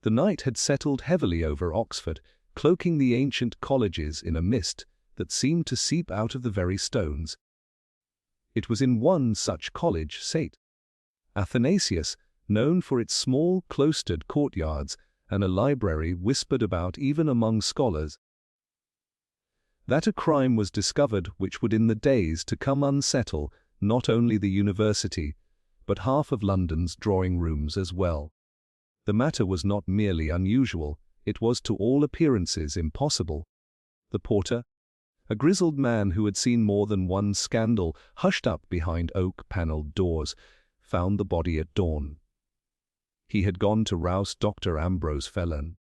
The night had settled heavily over Oxford, cloaking the ancient colleges in a mist that seemed to seep out of the very stones. It was in one such college, St. Athanasius, known for its small, cloistered courtyards and a library whispered about even among scholars, that a crime was discovered which would in the days to come unsettle not only the university, but half of London's drawing rooms as well. The matter was not merely unusual, it was to all appearances impossible. The porter, a grizzled man who had seen more than one scandal hushed up behind oak-panelled doors, found the body at dawn. He had gone to rouse Dr. Ambrose Felon,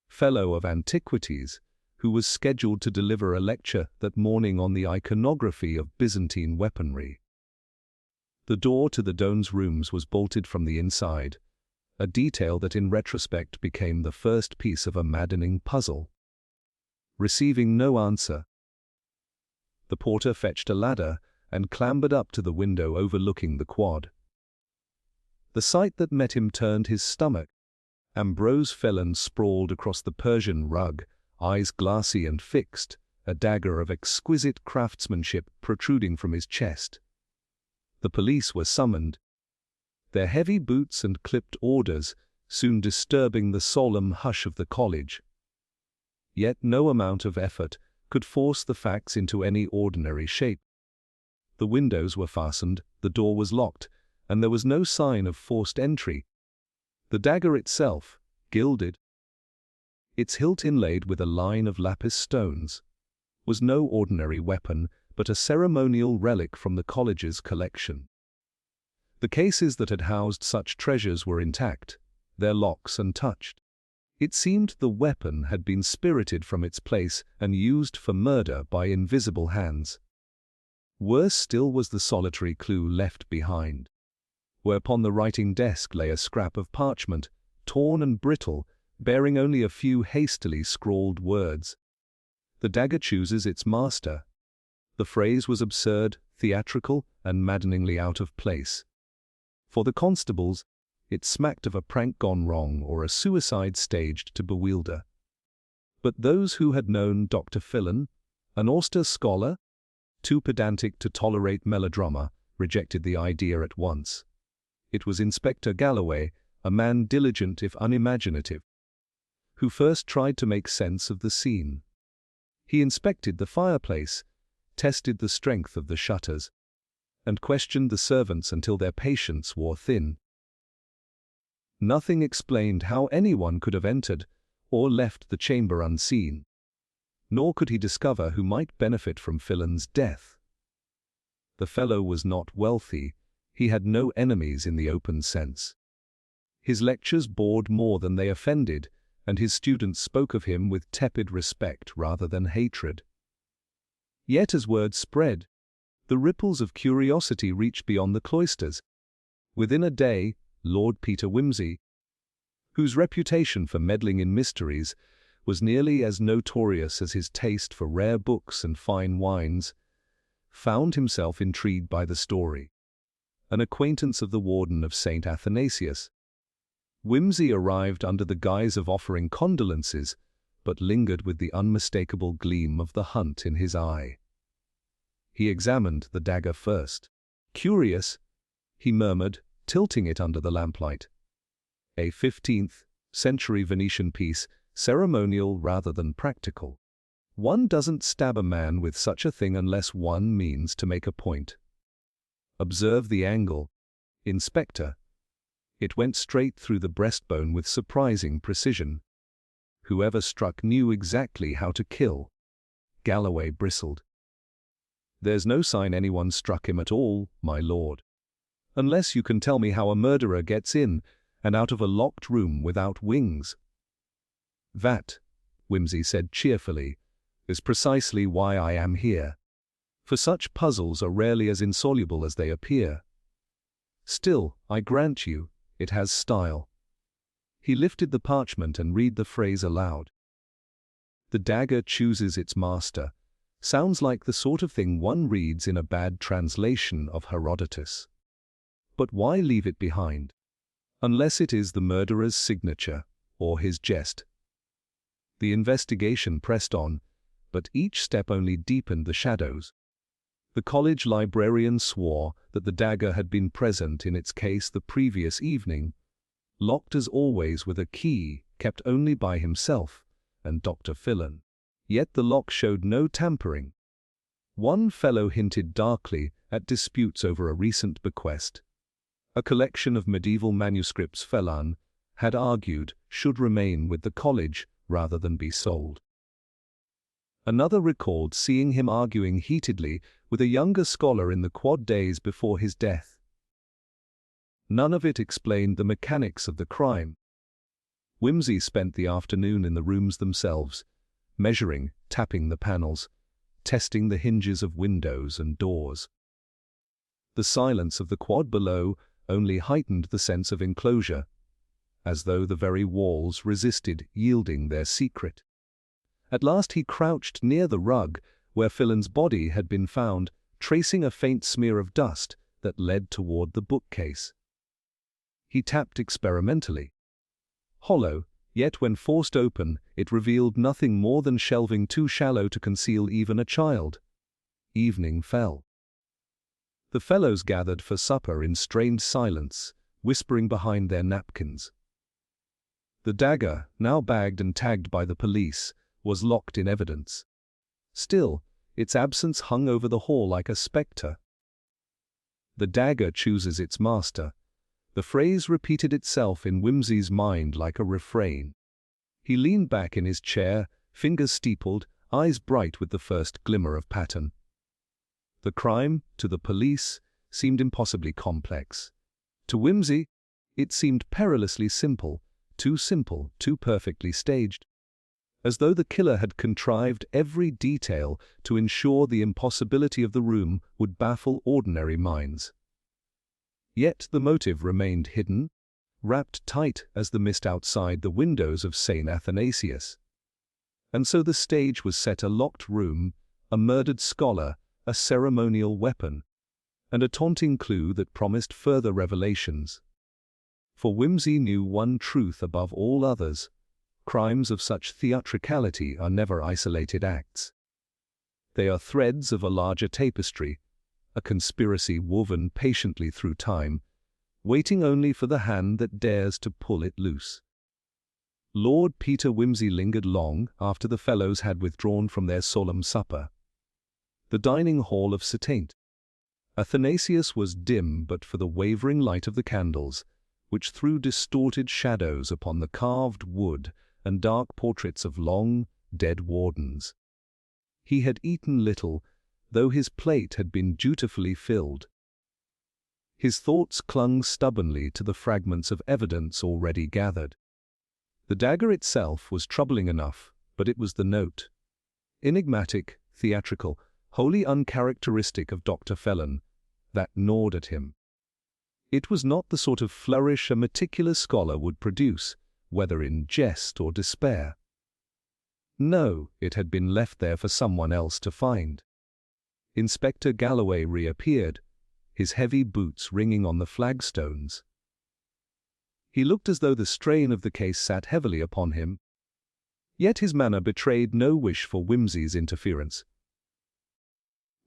Fellow of Antiquities, who was scheduled to deliver a lecture that morning on the iconography of Byzantine weaponry. The door to the Doane's rooms was bolted from the inside, a detail that in retrospect became the first piece of a maddening puzzle. Receiving no answer, the porter fetched a ladder and clambered up to the window overlooking the quad. The sight that met him turned his stomach. Ambrose Felon sprawled across the Persian rug, eyes glassy and fixed, a dagger of exquisite craftsmanship protruding from his chest. The police were summoned, their heavy boots and clipped orders soon disturbing the solemn hush of the college. Yet no amount of effort could force the facts into any ordinary shape. The windows were fastened, the door was locked, and there was no sign of forced entry. The dagger itself, gilded, its hilt inlaid with a line of lapis stones, was no ordinary weapon, but a ceremonial relic from the college's collection. The cases that had housed such treasures were intact, their locks untouched. It seemed the weapon had been spirited from its place and used for murder by invisible hands. Worse still was the solitary clue left behind, where upon the writing desk lay a scrap of parchment, torn and brittle, bearing only a few hastily scrawled words. The dagger chooses its master. The phrase was absurd, theatrical, and maddeningly out of place. For the constables, it smacked of a prank gone wrong or a suicide staged to bewilder. But those who had known Dr. Felon, an austere scholar, too pedantic to tolerate melodrama, rejected the idea at once. It was Inspector Galloway, a man diligent if unimaginative, who first tried to make sense of the scene. He inspected the fireplace, tested the strength of the shutters, and questioned the servants until their patience wore thin. Nothing explained how anyone could have entered or left the chamber unseen, nor could he discover who might benefit from Felon's death. The fellow was not wealthy, he had no enemies in the open sense. His lectures bored more than they offended, and his students spoke of him with tepid respect rather than hatred. Yet as word spread, the ripples of curiosity reached beyond the cloisters. Within a day, Lord Peter Wimsey, whose reputation for meddling in mysteries was nearly as notorious as his taste for rare books and fine wines, found himself intrigued by the story. An acquaintance of the warden of St. Athanasius, Wimsey arrived under the guise of offering condolences, but lingered with the unmistakable gleam of the hunt in his eye. He examined the dagger first. Curious, he murmured, tilting it under the lamplight. A 15th-century Venetian piece, ceremonial rather than practical. One doesn't stab a man with such a thing unless one means to make a point. Observe the angle, Inspector. It went straight through the breastbone with surprising precision. Whoever struck knew exactly how to kill. Galloway bristled. There's no sign anyone struck him at all, my lord. Unless you can tell me how a murderer gets in and out of a locked room without wings. That, Wimsey said cheerfully, is precisely why I am here. For such puzzles are rarely as insoluble as they appear. Still, I grant you, it has style. He lifted the parchment and read the phrase aloud. The dagger chooses its master. Sounds like the sort of thing one reads in a bad translation of Herodotus. But why leave it behind? unless it is the murderer's signature or his jest. The investigation pressed on, but each step only deepened the shadows. The college librarian swore that the dagger had been present in its case the previous evening, locked as always with a key kept only by himself and Dr. Fillan. Yet the lock showed no tampering. One fellow hinted darkly at disputes over a recent bequest. A collection of medieval manuscripts Fillan had argued should remain with the college rather than be sold. Another recalled seeing him arguing heatedly with a younger scholar in the quad days before his death. None of it explained the mechanics of the crime. Whimsy spent the afternoon in the rooms themselves, measuring, tapping the panels, testing the hinges of windows and doors. The silence of the quad below only heightened the sense of enclosure, as though the very walls resisted yielding their secret. At last he crouched near the rug where Fillan's body had been found, tracing a faint smear of dust that led toward the bookcase. He tapped experimentally. Hollow, yet when forced open, it revealed nothing more than shelving too shallow to conceal even a child. Evening fell. The fellows gathered for supper in strained silence, whispering behind their napkins. The dagger, now bagged and tagged by the police, was locked in evidence. Still, its absence hung over the hall like a spectre. The dagger chooses its master. The phrase repeated itself in Whimsy's mind like a refrain. He leaned back in his chair, fingers steepled, eyes bright with the first glimmer of pattern. The crime, to the police, seemed impossibly complex. To Whimsy, it seemed perilously simple, too perfectly staged. As though the killer had contrived every detail to ensure the impossibility of the room would baffle ordinary minds. Yet the motive remained hidden, wrapped tight as the mist outside the windows of St. Athanasius. And so the stage was set: a locked room, a murdered scholar, a ceremonial weapon, and a taunting clue that promised further revelations. For Whimsy knew one truth above all others: crimes of such theatricality are never isolated acts. They are threads of a larger tapestry, a conspiracy woven patiently through time, waiting only for the hand that dares to pull it loose. Lord Peter Whimsy lingered long after the fellows had withdrawn from their solemn supper. The dining hall of St. Athanasius was dim but for the wavering light of the candles, which threw distorted shadows upon the carved wood and dark portraits of long, dead wardens. He had eaten little, though his plate had been dutifully filled. His thoughts clung stubbornly to the fragments of evidence already gathered. The dagger itself was troubling enough, but it was the note. Enigmatic, theatrical, wholly uncharacteristic of Dr. Fillan, that gnawed at him. It was not the sort of flourish a meticulous scholar would produce, whether in jest or despair. No, it had been left there for someone else to find. Inspector Galloway reappeared, his heavy boots ringing on the flagstones. He looked as though the strain of the case sat heavily upon him. Yet his manner betrayed no wish for Whimsy's interference.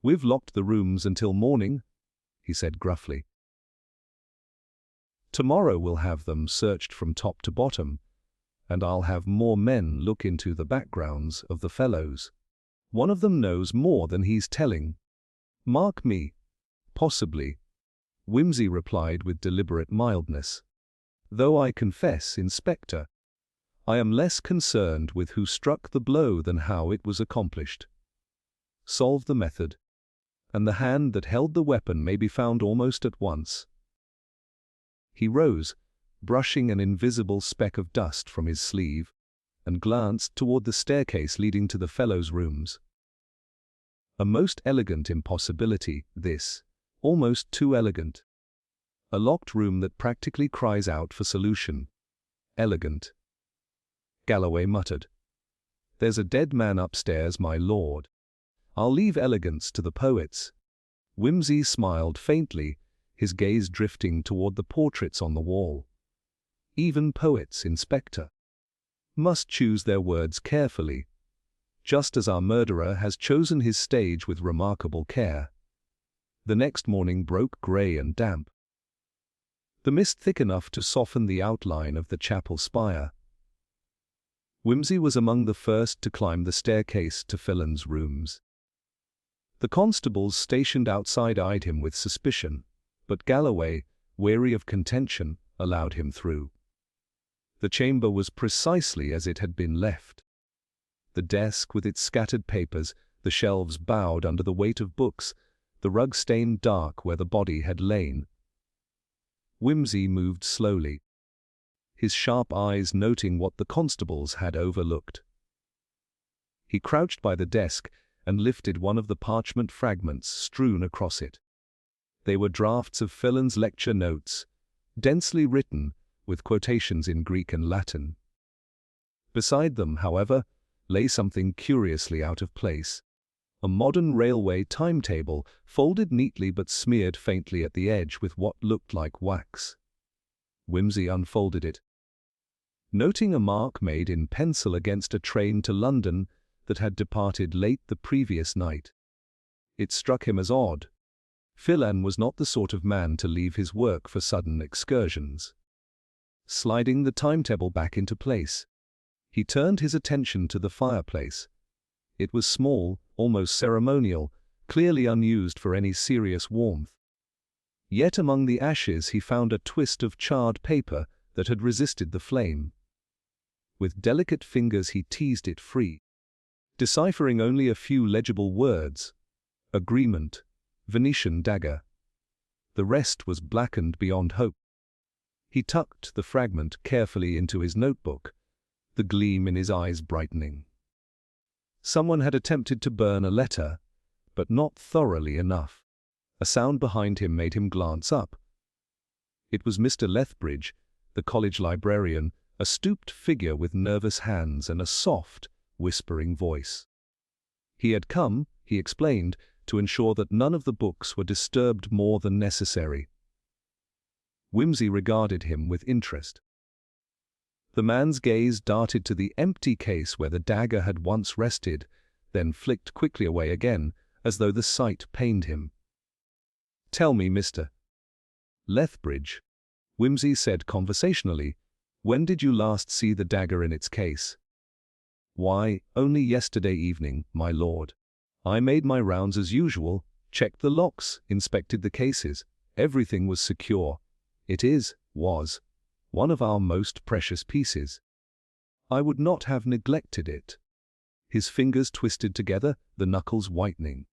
"We've locked the rooms until morning," he said gruffly. "Tomorrow we'll have them searched from top to bottom, and I'll have more men look into the backgrounds of the fellows. One of them knows more than he's telling. Mark me." "Possibly," Whimsy replied with deliberate mildness. "Though I confess, Inspector, I am less concerned with who struck the blow than how it was accomplished. Solve the method, and the hand that held the weapon may be found almost at once." He rose, brushing an invisible speck of dust from his sleeve, and glanced toward the staircase leading to the fellows' rooms. A most elegant impossibility, this, almost too elegant. A locked room that practically cries out for solution. Elegant. Galloway muttered, "There's a dead man upstairs, my lord. I'll leave elegance to the poets." Whimsy smiled faintly, his gaze drifting toward the portraits on the wall. Even poets, Inspector, must choose their words carefully, just as our murderer has chosen his stage with remarkable care. The next morning broke grey and damp, the mist thick enough to soften the outline of the chapel spire. Wimsey was among the first to climb the staircase to Fillan's rooms. The constables stationed outside eyed him with suspicion, but Galloway, weary of contention, allowed him through. The chamber was precisely as it had been left. The desk with its scattered papers, the shelves bowed under the weight of books, the rug stained dark where the body had lain. Wimsey moved slowly, his sharp eyes noting what the constables had overlooked. He crouched by the desk and lifted one of the parchment fragments strewn across it. They were drafts of Fillan's lecture notes, densely written, with quotations in Greek and Latin. Beside them, however, lay something curiously out of place. A modern railway timetable, folded neatly but smeared faintly at the edge with what looked like wax. Wimsey unfolded it, noting a mark made in pencil against a train to London that had departed late the previous night. It struck him as odd. Fillan was not the sort of man to leave his work for sudden excursions. Sliding the timetable back into place, he turned his attention to the fireplace. It was small, almost ceremonial, clearly unused for any serious warmth. Yet among the ashes he found a twist of charred paper that had resisted the flame. With delicate fingers he teased it free, deciphering only a few legible words: agreement, Venetian dagger. The rest was blackened beyond hope. He tucked the fragment carefully into his notebook, the gleam in his eyes brightening. Someone had attempted to burn a letter, but not thoroughly enough. A sound behind him made him glance up. It was Mr. Lethbridge, the college librarian, a stooped figure with nervous hands and a soft, whispering voice. He had come, he explained, to ensure that none of the books were disturbed more than necessary. Wimsey regarded him with interest. The man's gaze darted to the empty case where the dagger had once rested, then flicked quickly away again, as though the sight pained him. "Tell me, Mr. Lethbridge," Wimsey said conversationally, "when did you last see the dagger in its case?" "Why, only yesterday evening, my lord. I made my rounds as usual, checked the locks, inspected the cases. Everything was secure. It was one of our most precious pieces. I would not have neglected it." His fingers twisted together, the knuckles whitening.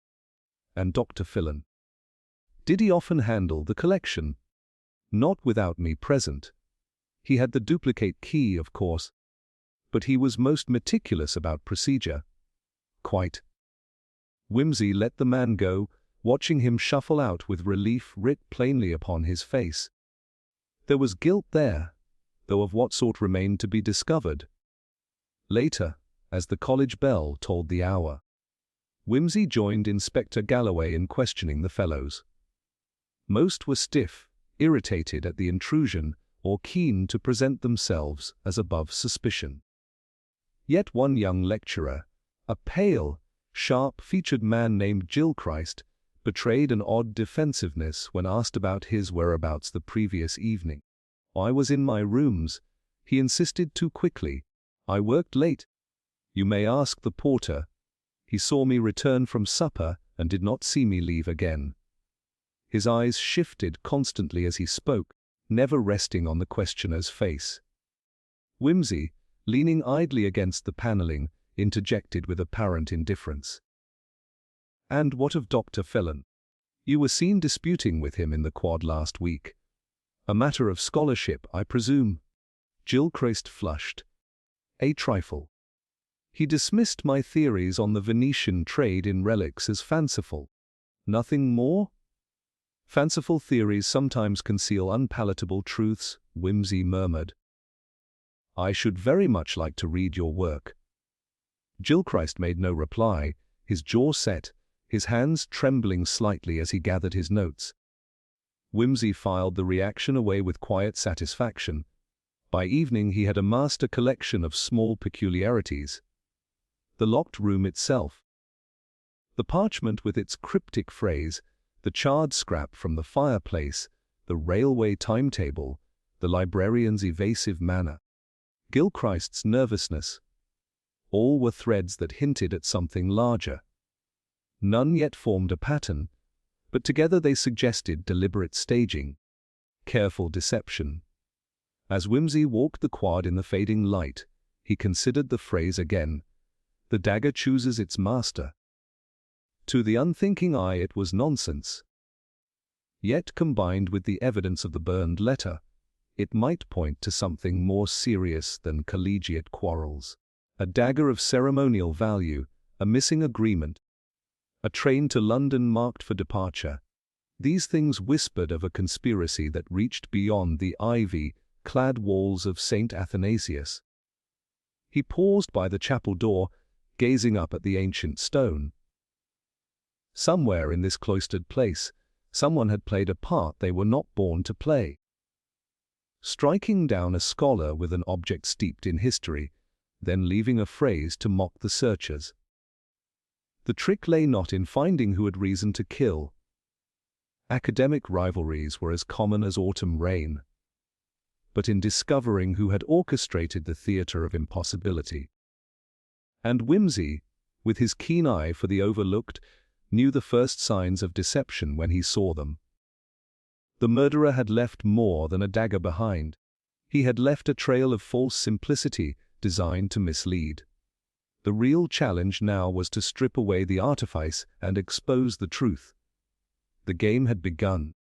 "And Dr. Fillan? Did he often handle the collection?" "Not without me present. He had the duplicate key, of course, but he was most meticulous about procedure." "Quite." Wimsey let the man go, watching him shuffle out with relief writ plainly upon his face. There was guilt there, though of what sort remained to be discovered. Later, as the college bell tolled the hour, Wimsey joined Inspector Galloway in questioning the fellows. Most were stiff, irritated at the intrusion, or keen to present themselves as above suspicion. Yet one young lecturer, a pale, sharp-featured man named Gilchrist, betrayed an odd defensiveness when asked about his whereabouts the previous evening. "I was in my rooms," he insisted too quickly. "I worked late. You may ask the porter. He saw me return from supper and did not see me leave again." His eyes shifted constantly as he spoke, never resting on the questioner's face. Wimsey, leaning idly against the paneling, interjected with apparent indifference. "And what of Dr. Fillan? You were seen disputing with him in the quad last week. A matter of scholarship, I presume?" Gilchrist flushed. "A trifle. He dismissed my theories on the Venetian trade in relics as fanciful." "Nothing more?" "Fanciful theories sometimes conceal unpalatable truths," Wimsey murmured. "I should very much like to read your work." Gilchrist made no reply, his jaw set, his hands trembling slightly as he gathered his notes. Wimsey filed the reaction away with quiet satisfaction. By evening he had amassed a collection of small peculiarities. The locked room itself, the parchment with its cryptic phrase, the charred scrap from the fireplace, the railway timetable, the librarian's evasive manner, Gilchrist's nervousness, all were threads that hinted at something larger. None yet formed a pattern, but together they suggested deliberate staging, careful deception. As Whimsy walked the quad in the fading light, he considered the phrase again. The dagger chooses its master. To the unthinking eye it was nonsense. Yet combined with the evidence of the burned letter, it might point to something more serious than collegiate quarrels. A dagger of ceremonial value, a missing agreement, a train to London marked for departure. These things whispered of a conspiracy that reached beyond the ivy-clad walls of St. Athanasius. He paused by the chapel door, gazing up at the ancient stone. Somewhere in this cloistered place, someone had played a part they were not born to play. Striking down a scholar with an object steeped in history, then leaving a phrase to mock the searchers. The trick lay not in finding who had reason to kill. Academic rivalries were as common as autumn rain, but in discovering who had orchestrated the theatre of impossibility. And Whimsy, with his keen eye for the overlooked, knew the first signs of deception when he saw them. The murderer had left more than a dagger behind. He had left a trail of false simplicity designed to mislead. The real challenge now was to strip away the artifice and expose the truth. The game had begun,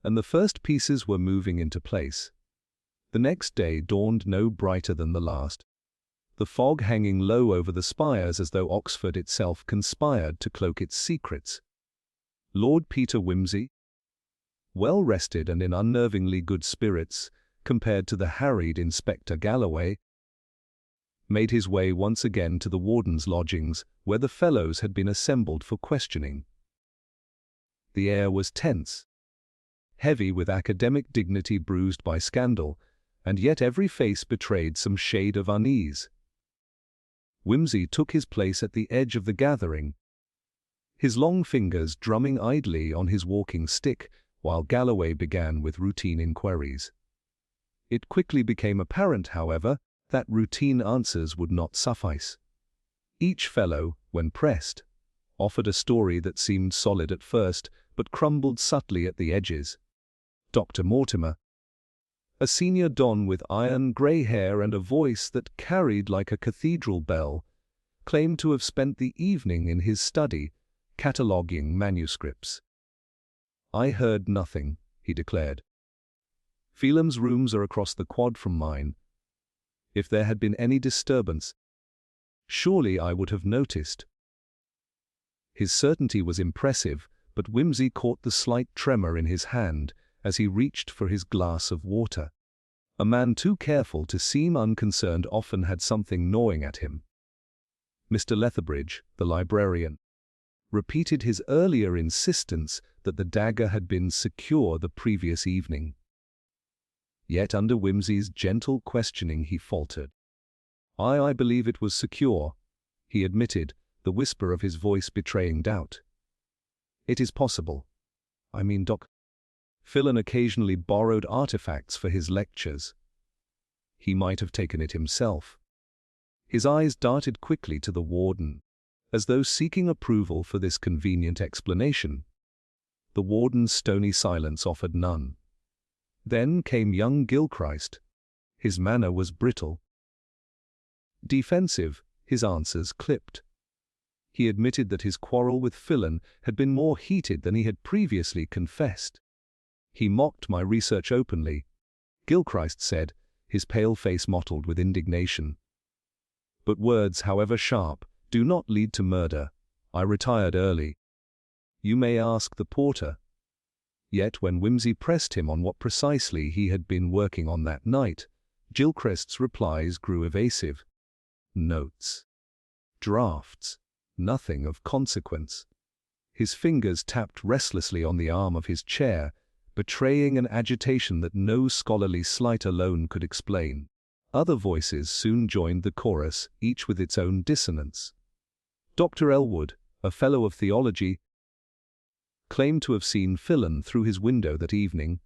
and the first pieces were moving into place. The next day dawned no brighter than the last, the fog hanging low over the spires as though Oxford itself conspired to cloak its secrets. Lord Peter Whimsy, well rested and in unnervingly good spirits compared to the harried Inspector Galloway, made his way once again to the warden's lodgings, where the fellows had been assembled for questioning. The air was tense, heavy with academic dignity bruised by scandal, and yet every face betrayed some shade of unease. Whimsy took his place at the edge of the gathering, his long fingers drumming idly on his walking stick, while Galloway began with routine inquiries. It quickly became apparent, however, that routine answers would not suffice. Each fellow, when pressed, offered a story that seemed solid at first, but crumbled subtly at the edges. Dr. Mortimer, a senior don with iron grey hair and a voice that carried like a cathedral bell, claimed to have spent the evening in his study, cataloguing manuscripts. "I heard nothing," he declared. "Phelan's rooms are across the quad from mine. If there had been any disturbance, surely I would have noticed." His certainty was impressive, but Whimsy caught the slight tremor in his hand as he reached for his glass of water. A man too careful to seem unconcerned often had something gnawing at him. Mr. Lethbridge, the librarian, repeated his earlier insistence that the dagger had been secure the previous evening. Yet under Whimsy's gentle questioning he faltered. I believe it was secure," he admitted, the whisper of his voice betraying doubt. "It is possible. I mean, Phelan occasionally borrowed artifacts for his lectures. He might have taken it himself." His eyes darted quickly to the warden, as though seeking approval for this convenient explanation. The warden's stony silence offered none. Then came young Gilchrist. His manner was brittle, defensive, his answers clipped. He admitted that his quarrel with Phelan had been more heated than he had previously confessed. "He mocked my research openly," Gilchrist said, his pale face mottled with indignation. "But words, however sharp, do not lead to murder. I retired early. You may ask the porter." Yet when Whimsy pressed him on what precisely he had been working on that night, Gilchrist's replies grew evasive. Notes, drafts, nothing of consequence. His fingers tapped restlessly on the arm of his chair, betraying an agitation that no scholarly sleight alone could explain. Other voices soon joined the chorus, each with its own dissonance. Dr. Elwood, a fellow of theology, claimed to have seen Phelan through his window that evening,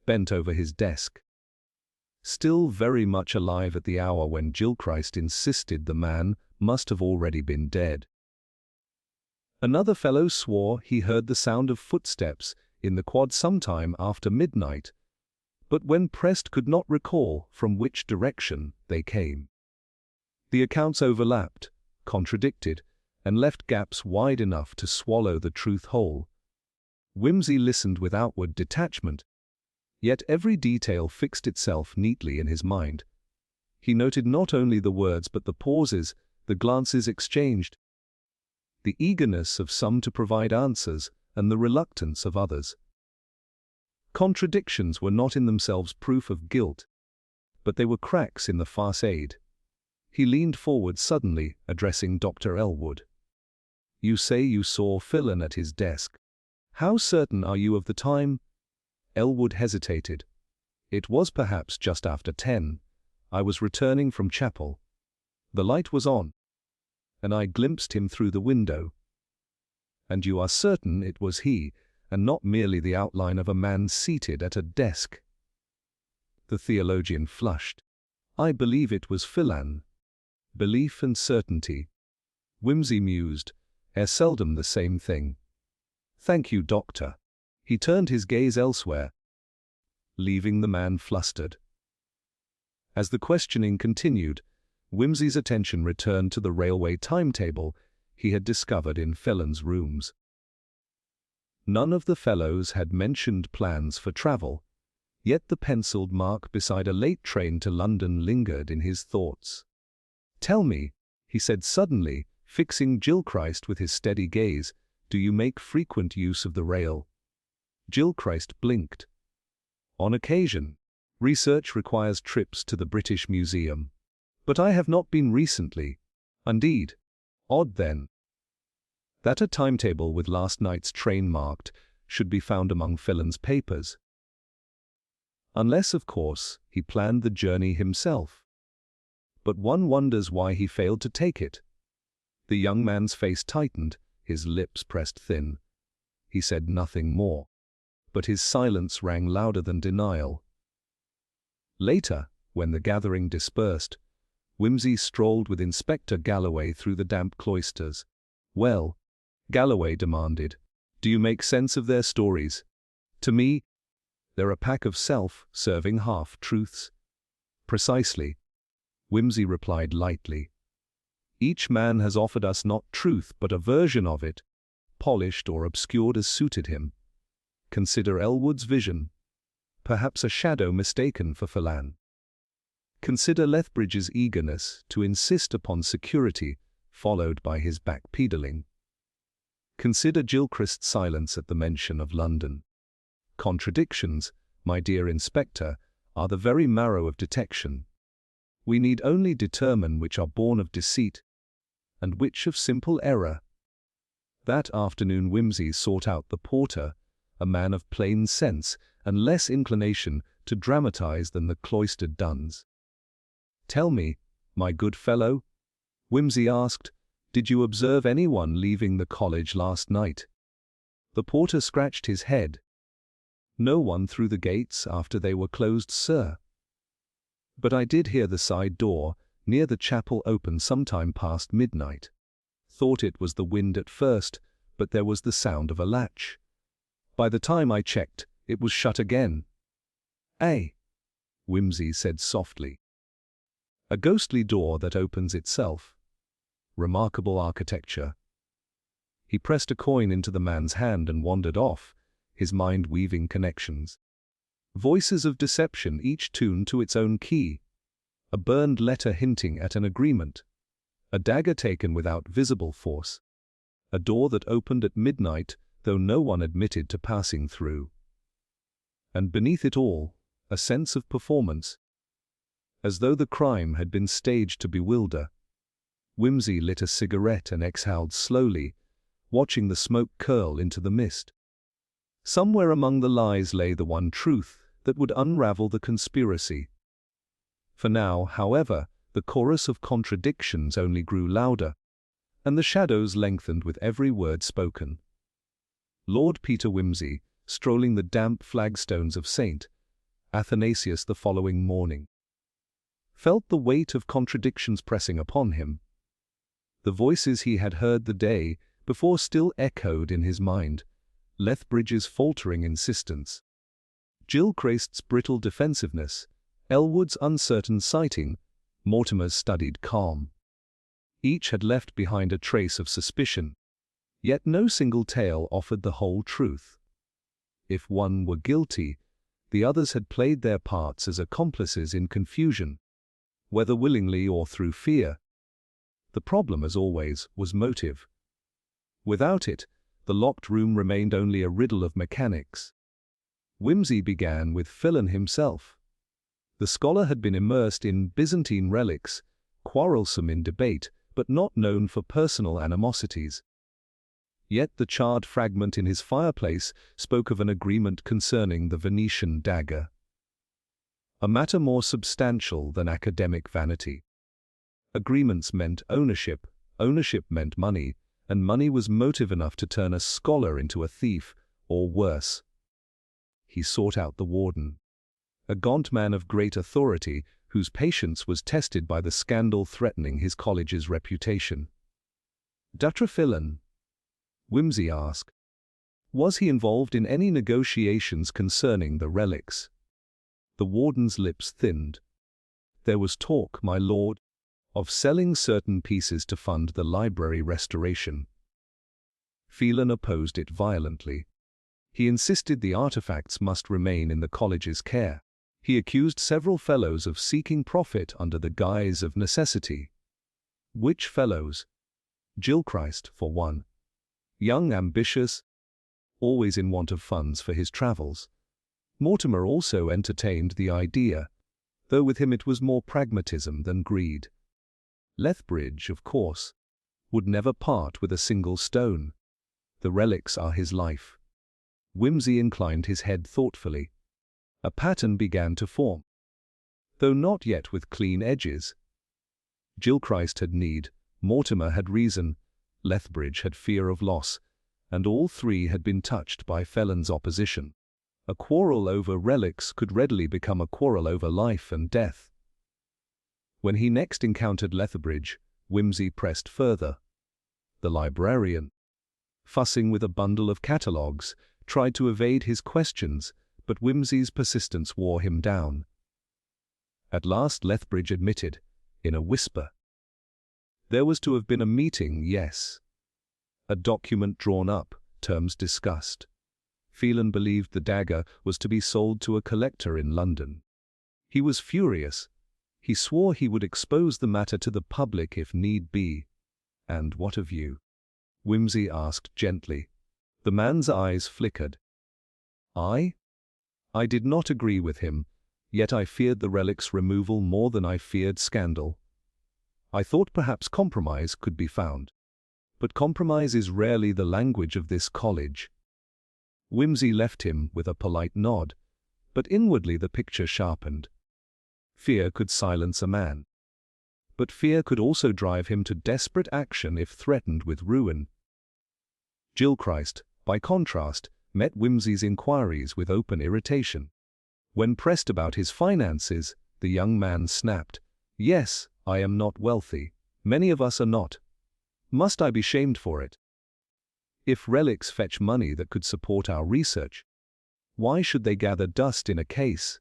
bent over his desk. Still very much alive at the hour when Gilchrist insisted the man must have already been dead. Another fellow swore he heard the sound of footsteps in the quad sometime after midnight, but when pressed could not recall from which direction they came. The accounts overlapped, contradicted, and left gaps wide enough to swallow the truth whole. Whimsy listened with outward detachment, yet every detail fixed itself neatly in his mind. He noted not only the words but the pauses, the glances exchanged, the eagerness of some to provide answers, and the reluctance of others. Contradictions were not in themselves proof of guilt, but they were cracks in the facade. He leaned forward suddenly, addressing Dr. Elwood. "You say you saw Phelan at his desk. How certain are you of the time?" Elwood hesitated. "It was perhaps just after 10. I was returning from chapel. The light was on, and I glimpsed him through the window." "And you are certain it was he, and not merely the outline of a man seated at a desk?" The theologian flushed. "I believe it was Phelan." Belief and certainty, Whimsy mused, are seldom the same thing. "Thank you, doctor." He turned his gaze elsewhere, leaving the man flustered. As the questioning continued, Whimsy's attention returned to the railway timetable he had discovered in Phelan's rooms. None of the fellows had mentioned plans for travel, yet the penciled mark beside a late train to London lingered in his thoughts. "Tell me," he said suddenly, fixing Gilchrist with his steady gaze, "do you make frequent use of the rail?" Gilchrist blinked. "On occasion. Research requires trips to the British Museum. But I have not been recently." "Indeed. Odd then, that a timetable with last night's train marked should be found among Phelan's papers. Unless, of course, he planned the journey himself. But one wonders why he failed to take it." The young man's face tightened, his lips pressed thin. He said nothing more, but his silence rang louder than denial. Later, when the gathering dispersed, Whimsy strolled with Inspector Galloway through the damp cloisters. "Well," Galloway demanded, "do you make sense of their stories?" "To me, they're a pack of self-serving half-truths." "Precisely," Whimsy replied lightly. "Each man has offered us not truth but a version of it, polished or obscured as suited him. Consider Elwood's vision, perhaps a shadow mistaken for Phelan. Consider Lethbridge's eagerness to insist upon security, followed by his backpedaling. Consider Gilchrist's silence at the mention of London. Contradictions, my dear Inspector, are the very marrow of detection. We need only determine which are born of deceit, and which of simple error." That afternoon Whimsy sought out the porter, a man of plain sense and less inclination to dramatize than the cloistered duns. "Tell me, my good fellow," Whimsy asked, "did you observe anyone leaving the college last night?" The porter scratched his head. "No one through the gates after they were closed, sir. But I did hear the side door near the chapel open sometime past midnight. Thought it was the wind at first, but there was the sound of a latch. By the time I checked, it was shut again." "Eh?" Whimsy said softly. "A ghostly door that opens itself. Remarkable architecture." He pressed a coin into the man's hand and wandered off, his mind weaving connections. Voices of deception, each tuned to its own key. A burned letter hinting at an agreement. A dagger taken without visible force. A door that opened at midnight, though no one admitted to passing through. And beneath it all, a sense of performance, as though the crime had been staged to bewilder. Whimsy lit a cigarette and exhaled slowly, watching the smoke curl into the mist. Somewhere among the lies lay the one truth that would unravel the conspiracy. For now, however, the chorus of contradictions only grew louder, and the shadows lengthened with every word spoken. Lord Peter Wimsey, strolling the damp flagstones of St. Athanasius the following morning, felt the weight of contradictions pressing upon him. The voices he had heard the day before still echoed in his mind, Lethbridge's faltering insistence, Gilchrist's brittle defensiveness, Elwood's uncertain sighting, Mortimer's studied calm. Each had left behind a trace of suspicion, yet no single tale offered the whole truth. If one were guilty, the others had played their parts as accomplices in confusion, whether willingly or through fear. The problem, as always, was motive. Without it, the locked room remained only a riddle of mechanics. Wimsey began with Phelan himself. The scholar had been immersed in Byzantine relics, quarrelsome in debate, but not known for personal animosities. Yet the charred fragment in his fireplace spoke of an agreement concerning the Venetian dagger. A matter more substantial than academic vanity. Agreements meant ownership, ownership meant money, and money was motive enough to turn a scholar into a thief, or worse. He sought out the warden, a gaunt man of great authority whose patience was tested by the scandal threatening his college's reputation. Dr. Phelan, Wimsey asked, was he involved in any negotiations concerning the relics? The warden's lips thinned. There was talk, my lord, of selling certain pieces to fund the library restoration. Phelan opposed it violently. He insisted the artifacts must remain in the college's care. He accused several fellows of seeking profit under the guise of necessity. Which fellows? Gilchrist, for one. Young, ambitious, always in want of funds for his travels. Mortimer also entertained the idea, though with him it was more pragmatism than greed. Lethbridge, of course, would never part with a single stone. The relics are his life. Wimsey inclined his head thoughtfully. A pattern began to form, though not yet with clean edges. Gilchrist had need, Mortimer had reason, Lethbridge had fear of loss, and all three had been touched by Phelan's opposition. A quarrel over relics could readily become a quarrel over life and death. When he next encountered Lethbridge, Wimsey pressed further. The librarian, fussing with a bundle of catalogues, tried to evade his questions, but Wimsey's persistence wore him down. At last Lethbridge admitted, in a whisper. There was to have been a meeting, yes. A document drawn up, terms discussed. Phelan believed the dagger was to be sold to a collector in London. He was furious. He swore he would expose the matter to the public if need be. And what of you? Wimsey asked gently. The man's eyes flickered. I did not agree with him, yet I feared the relic's removal more than I feared scandal. I thought perhaps compromise could be found. But compromise is rarely the language of this college. Wimsey left him with a polite nod, but inwardly the picture sharpened. Fear could silence a man. But fear could also drive him to desperate action if threatened with ruin. Gilchrist, by contrast, met Wimsey's inquiries with open irritation. When pressed about his finances, the young man snapped, "Yes, I am not wealthy. Many of us are not. Must I be shamed for it? If relics fetch money that could support our research, why should they gather dust in a case?"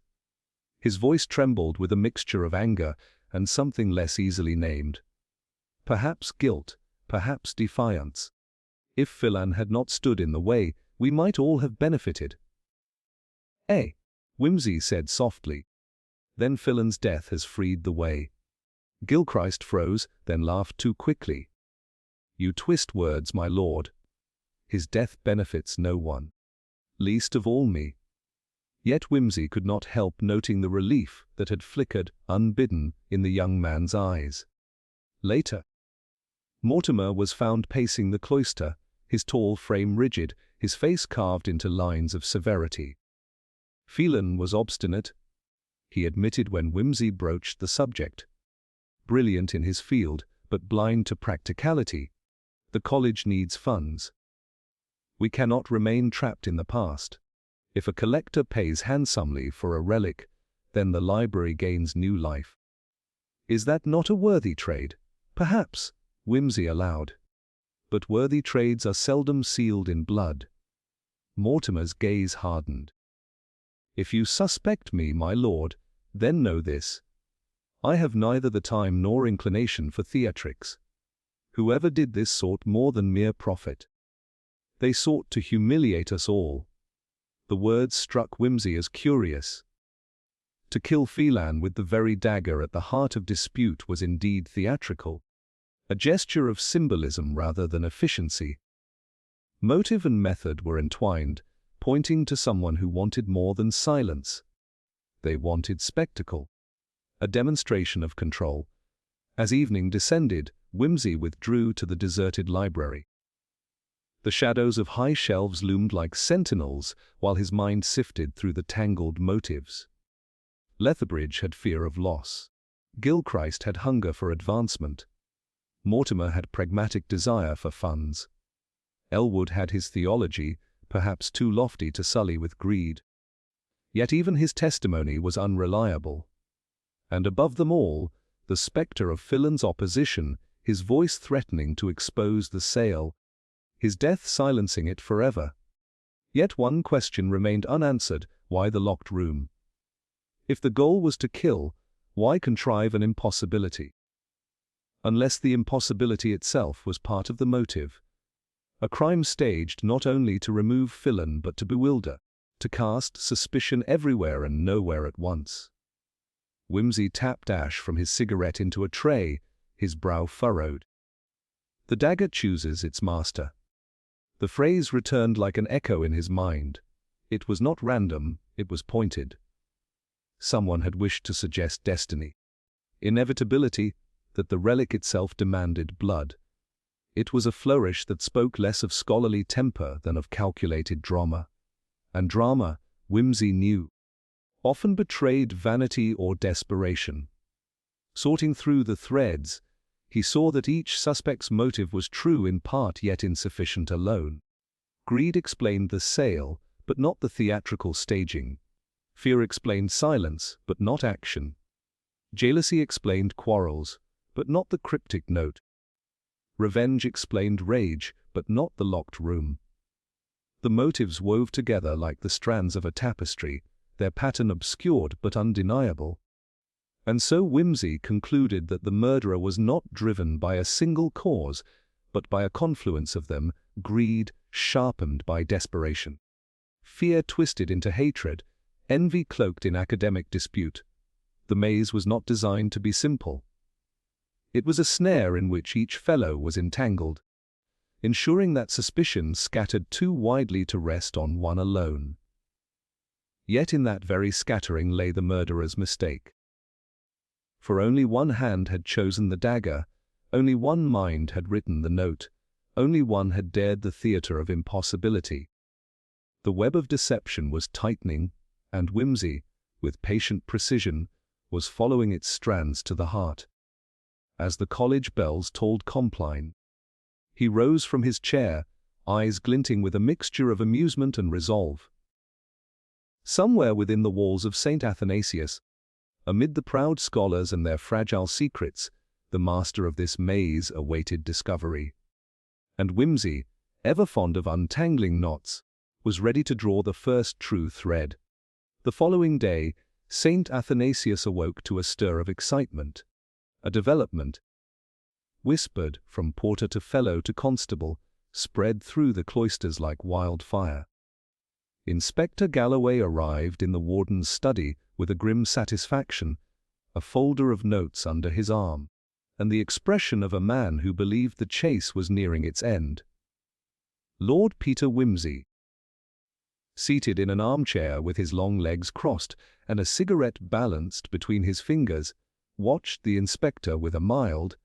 His voice trembled with a mixture of anger and something less easily named. Perhaps guilt, perhaps defiance. If Phelan had not stood in the way, we might all have benefited. Wimsey said softly. Then Phelan's death has freed the way. Gilchrist froze, then laughed too quickly. You twist words, my lord. His death benefits no one, least of all me. Yet Wimsey could not help noting the relief that had flickered, unbidden, in the young man's eyes. Later, Mortimer was found pacing the cloister, his tall frame rigid, his face carved into lines of severity. Phelan was obstinate, he admitted when whimsy broached the subject. Brilliant in his field, but blind to practicality. The college needs funds. We cannot remain trapped in the past. If a collector pays handsomely for a relic, then the library gains new life. Is that not a worthy trade? Perhaps, whimsy allowed. But worthy trades are seldom sealed in blood. Mortimer's gaze hardened. If you suspect me, my lord, then know this. I have neither the time nor inclination for theatrics. Whoever did this sought more than mere profit. They sought to humiliate us all. The words struck whimsy as curious. To kill Phelan with the very dagger at the heart of dispute was indeed theatrical. A gesture of symbolism rather than efficiency. Motive and method were entwined, pointing to someone who wanted more than silence. They wanted spectacle. A demonstration of control. As evening descended, whimsy withdrew to the deserted library. The shadows of high shelves loomed like sentinels while his mind sifted through the tangled motives. Lethbridge had fear of loss. Gilchrist had hunger for advancement. Mortimer had pragmatic desire for funds. Elwood had his theology, perhaps too lofty to sully with greed. Yet even his testimony was unreliable. And above them all, the spectre of Phelan's opposition, his voice threatening to expose the sale, his death silencing it forever. Yet one question remained unanswered: why the locked room? If the goal was to kill, why contrive an impossibility? Unless the impossibility itself was part of the motive. A crime staged not only to remove Phelan but to bewilder, to cast suspicion everywhere and nowhere at once. Whimsy tapped ash from his cigarette into a tray, his brow furrowed. The dagger chooses its master. The phrase returned like an echo in his mind. It was not random, it was pointed. Someone had wished to suggest destiny. Inevitability, that the relic itself demanded blood. It was a flourish that spoke less of scholarly temper than of calculated drama. And drama, whimsy knew, often betrayed vanity or desperation. Sorting through the threads, he saw that each suspect's motive was true in part yet insufficient alone. Greed explained the sale, but not the theatrical staging. Fear explained silence, but not action. Jealousy explained quarrels, but not the cryptic note. Revenge explained rage, but not the locked room. The motives wove together like the strands of a tapestry, their pattern obscured but undeniable. And so whimsy concluded that the murderer was not driven by a single cause, but by a confluence of them, greed sharpened by desperation. Fear twisted into hatred, envy cloaked in academic dispute. The maze was not designed to be simple. It was a snare in which each fellow was entangled, ensuring that suspicion scattered too widely to rest on one alone. Yet in that very scattering lay the murderer's mistake. For only one hand had chosen the dagger, only one mind had written the note, only one had dared the theater of impossibility. The web of deception was tightening, and whimsy, with patient precision, was following its strands to the heart. As the college bells tolled Compline, he rose from his chair, eyes glinting with a mixture of amusement and resolve. Somewhere within the walls of St. Athanasius, amid the proud scholars and their fragile secrets, the master of this maze awaited discovery. And whimsy, ever fond of untangling knots, was ready to draw the first true thread. The following day, St. Athanasius awoke to a stir of excitement. A development, whispered from porter to fellow to constable, spread through the cloisters like wildfire. Inspector Galloway arrived in the warden's study with a grim satisfaction, a folder of notes under his arm, and the expression of a man who believed the chase was nearing its end. Lord Peter Wimsey, seated in an armchair with his long legs crossed and a cigarette balanced between his fingers, watched the inspector with a mild,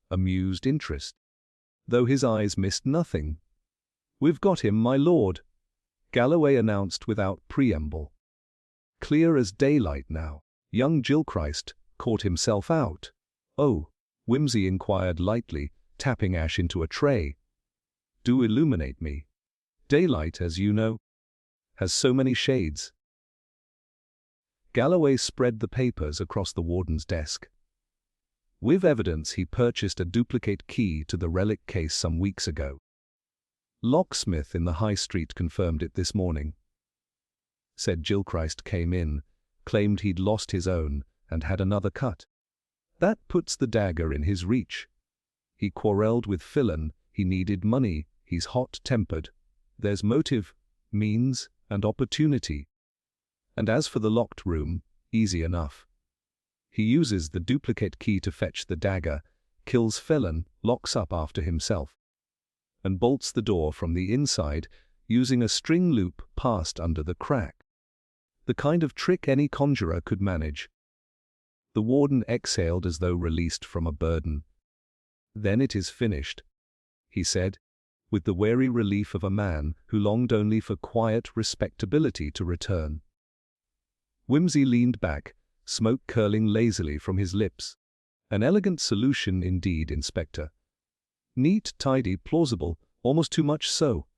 amused interest, though his eyes missed nothing. "We've got him, my lord," Galloway announced without preamble. Clear as daylight now. Young Gilchrist caught himself out. "Oh," Whimsy inquired lightly, tapping ash into a tray. "Do illuminate me. Daylight, as you know, has so many shades." Galloway spread the papers across the warden's desk. "With evidence he purchased a duplicate key to the relic case some weeks ago. Locksmith in the High Street confirmed it this morning. Said Gilchrist came in, claimed he'd lost his own, and had another cut. That puts the dagger in his reach. He quarrelled with Filon, he needed money, he's hot-tempered. There's motive, means, and opportunity. And as for the locked room, easy enough. He uses the duplicate key to fetch the dagger, kills Filon, locks up after himself, and bolts the door from the inside using a string loop passed under the crack. The kind of trick any conjurer could manage." The warden exhaled as though released from a burden. "Then it is finished," he said, with the wary relief of a man who longed only for quiet respectability to return. Whimsy leaned back, smoke curling lazily from his lips. "An elegant solution indeed, Inspector. Neat, tidy, plausible, almost too much so."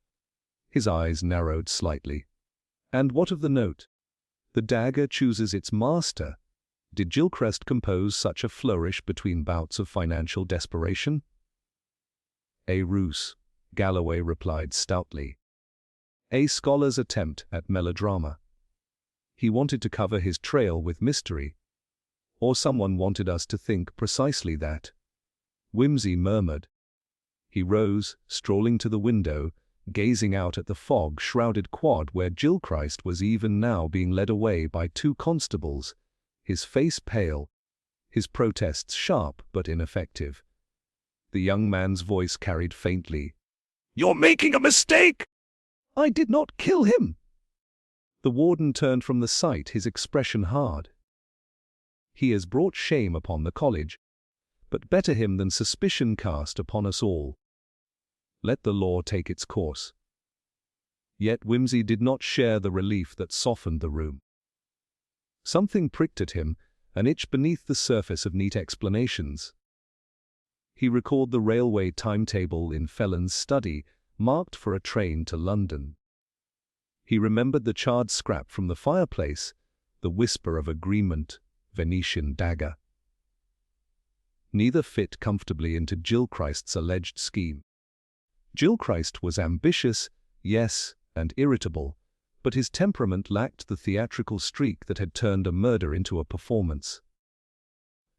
His eyes narrowed slightly. "And what of the note? The dagger chooses its master. Did Gilchrist compose such a flourish between bouts of financial desperation?" "A ruse," Galloway replied stoutly. "A scholar's attempt at melodrama. He wanted to cover his trail with mystery. Or someone wanted us to think precisely that." Whimsy murmured. He rose, strolling to the window, gazing out at the fog-shrouded quad where Gilchrist was even now being led away by 2 constables, his face pale, his protests sharp but ineffective. The young man's voice carried faintly. "You're making a mistake!" "I did not kill him!" The warden turned from the sight, his expression hard. "He has brought shame upon the college, but better him than suspicion cast upon us all. Let the law take its course." Yet Whimsy did not share the relief that softened the room. Something pricked at him, an itch beneath the surface of neat explanations. He recalled the railway timetable in Felon's study, marked for a train to London. He remembered the charred scrap from the fireplace, the whisper of agreement, Venetian dagger. Neither fit comfortably into Gilchrist's alleged scheme. Gilchrist was ambitious, yes, and irritable, but his temperament lacked the theatrical streak that had turned a murder into a performance.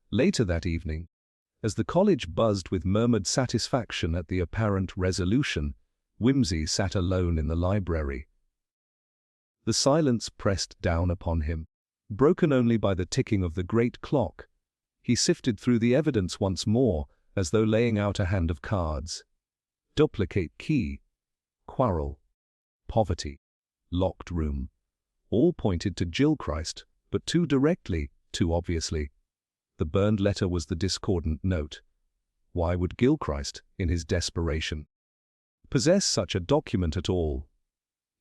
Later that evening, as the college buzzed with murmured satisfaction at the apparent resolution, Whimsy sat alone in the library. The silence pressed down upon him, broken only by the ticking of the great clock. He sifted through the evidence once more, as though laying out a hand of cards. Duplicate key, quarrel, poverty, locked room. All pointed to Gilchrist, but too directly, too obviously. The burned letter was the discordant note. Why would Gilchrist, in his desperation, possess such a document at all?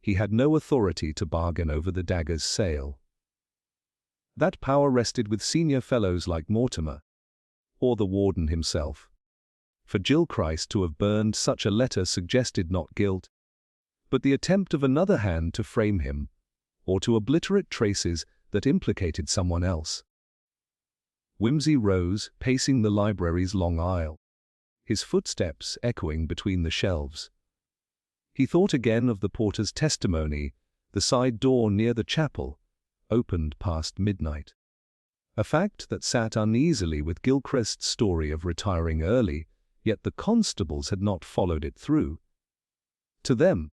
He had no authority to bargain over the dagger's sale. That power rested with senior fellows like Mortimer, or the warden himself. For Gilchrist to have burned such a letter suggested not guilt, but the attempt of another hand to frame him, or to obliterate traces that implicated someone else. Whimsy rose, pacing the library's long aisle, his footsteps echoing between the shelves. He thought again of the porter's testimony, the side door near the chapel, opened past midnight. A fact that sat uneasily with Gilchrist's story of retiring early, yet the constables had not followed it through. To them,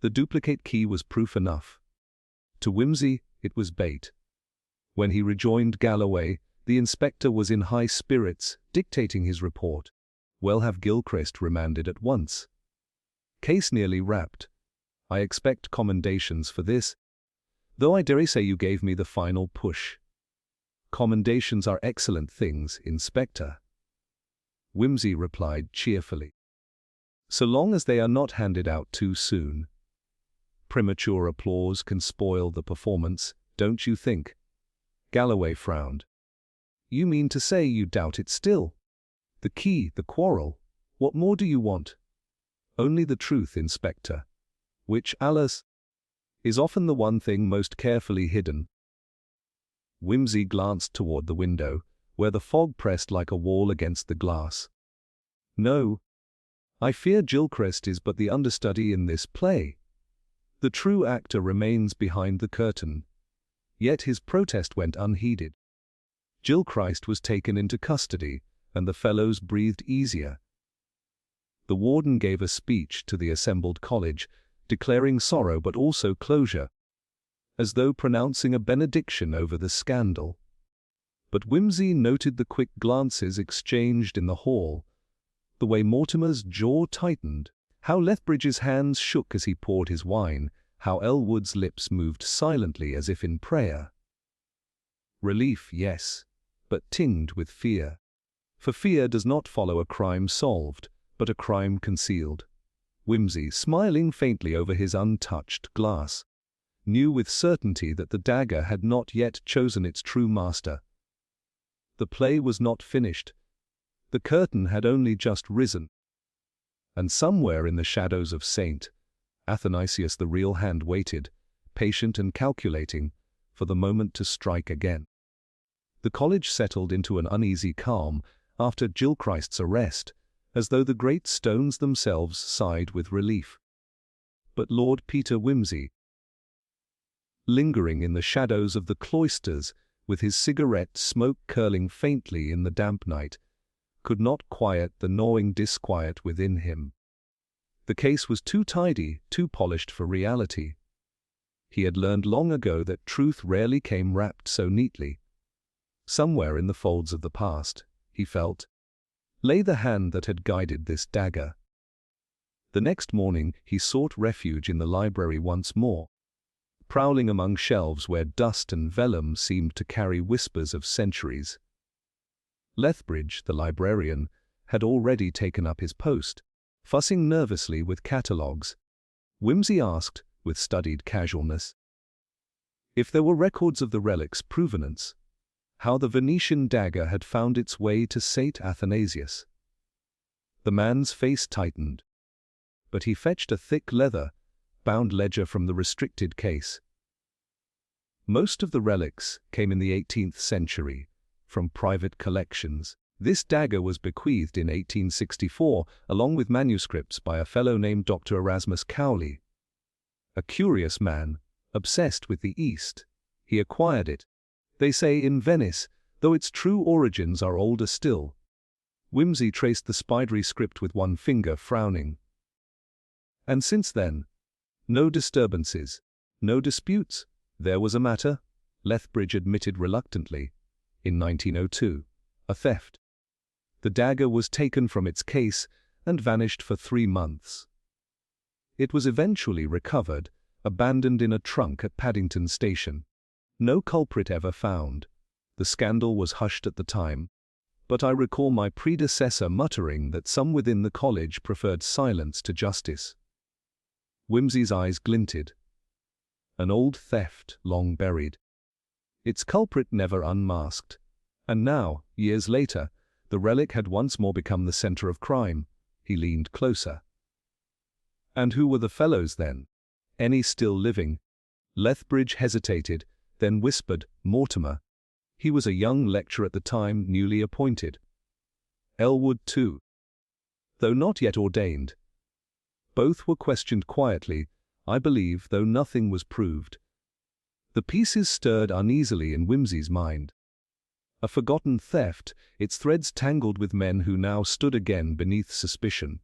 the duplicate key was proof enough. To Whimsy, it was bait. When he rejoined Galloway, the inspector was in high spirits, dictating his report. "Well, have Gilchrist remanded at once. Case nearly wrapped. I expect commendations for this, though I dare say you gave me the final push." "Commendations are excellent things, Inspector," Whimsy replied cheerfully, "so long as they are not handed out too soon." Premature applause can spoil the performance, don't you think? Galloway frowned. You mean to say you doubt it still? The key, the quarrel. What more do you want? Only the truth, Inspector. Which, alas, is often the one thing most carefully hidden. Wimsey glanced toward the window, where the fog pressed like a wall against the glass. No. I fear Gilchrist is but the understudy in this play. The true actor remains behind the curtain. Yet his protest went unheeded. Gilchrist was taken into custody, and the fellows breathed easier. The warden gave a speech to the assembled college, declaring sorrow but also closure, as though pronouncing a benediction over the scandal. But Wimsey noted the quick glances exchanged in the hall, the way Mortimer's jaw tightened, how Lethbridge's hands shook as he poured his wine, how Elwood's lips moved silently as if in prayer. Relief, yes, but tinged with fear. For fear does not follow a crime solved, but a crime concealed. Wimsey, smiling faintly over his untouched glass, knew with certainty that the dagger had not yet chosen its true master. The play was not finished. The curtain had only just risen. And somewhere in the shadows of St. Athanasius the real hand waited, patient and calculating, for the moment to strike again. The college settled into an uneasy calm after Gilchrist's arrest, as though the great stones themselves sighed with relief. But Lord Peter Wimsey, lingering in the shadows of the cloisters, with his cigarette smoke curling faintly in the damp night, could not quiet the gnawing disquiet within him. The case was too tidy, too polished for reality. He had learned long ago that truth rarely came wrapped so neatly. Somewhere in the folds of the past, he felt, lay the hand that had guided this dagger. The next morning he sought refuge in the library once more, prowling among shelves where dust and vellum seemed to carry whispers of centuries. Lethbridge, the librarian, had already taken up his post, fussing nervously with catalogues. Wimsey asked, with studied casualness, if there were records of the relic's provenance, how the Venetian dagger had found its way to St. Athanasius. The man's face tightened, but he fetched a thick leather-bound ledger from the restricted case. Most of the relics came in the 18th century, from private collections. This dagger was bequeathed in 1864, along with manuscripts by a fellow named Dr. Erasmus Cowley. A curious man, obsessed with the East. He acquired it, they say, in Venice, though its true origins are older still. Wimsey traced the spidery script with one finger, frowning. And since then, no disturbances, no disputes. There was a matter, Lethbridge admitted reluctantly, in 1902, a theft. The dagger was taken from its case and vanished for 3 months. It was eventually recovered, abandoned in a trunk at Paddington Station. No culprit ever found. The scandal was hushed at the time, but I recall my predecessor muttering that some within the college preferred silence to justice. Wimsey's eyes glinted. An old theft, long buried. Its culprit never unmasked. And now, years later, the relic had once more become the center of crime. He leaned closer. And who were the fellows then? Any still living? Lethbridge hesitated, then whispered, Mortimer. He was a young lecturer at the time, newly appointed. Elwood too, though not yet ordained. Both were questioned quietly, I believe, though nothing was proved. The pieces stirred uneasily in Wimsey's mind. A forgotten theft, its threads tangled with men who now stood again beneath suspicion.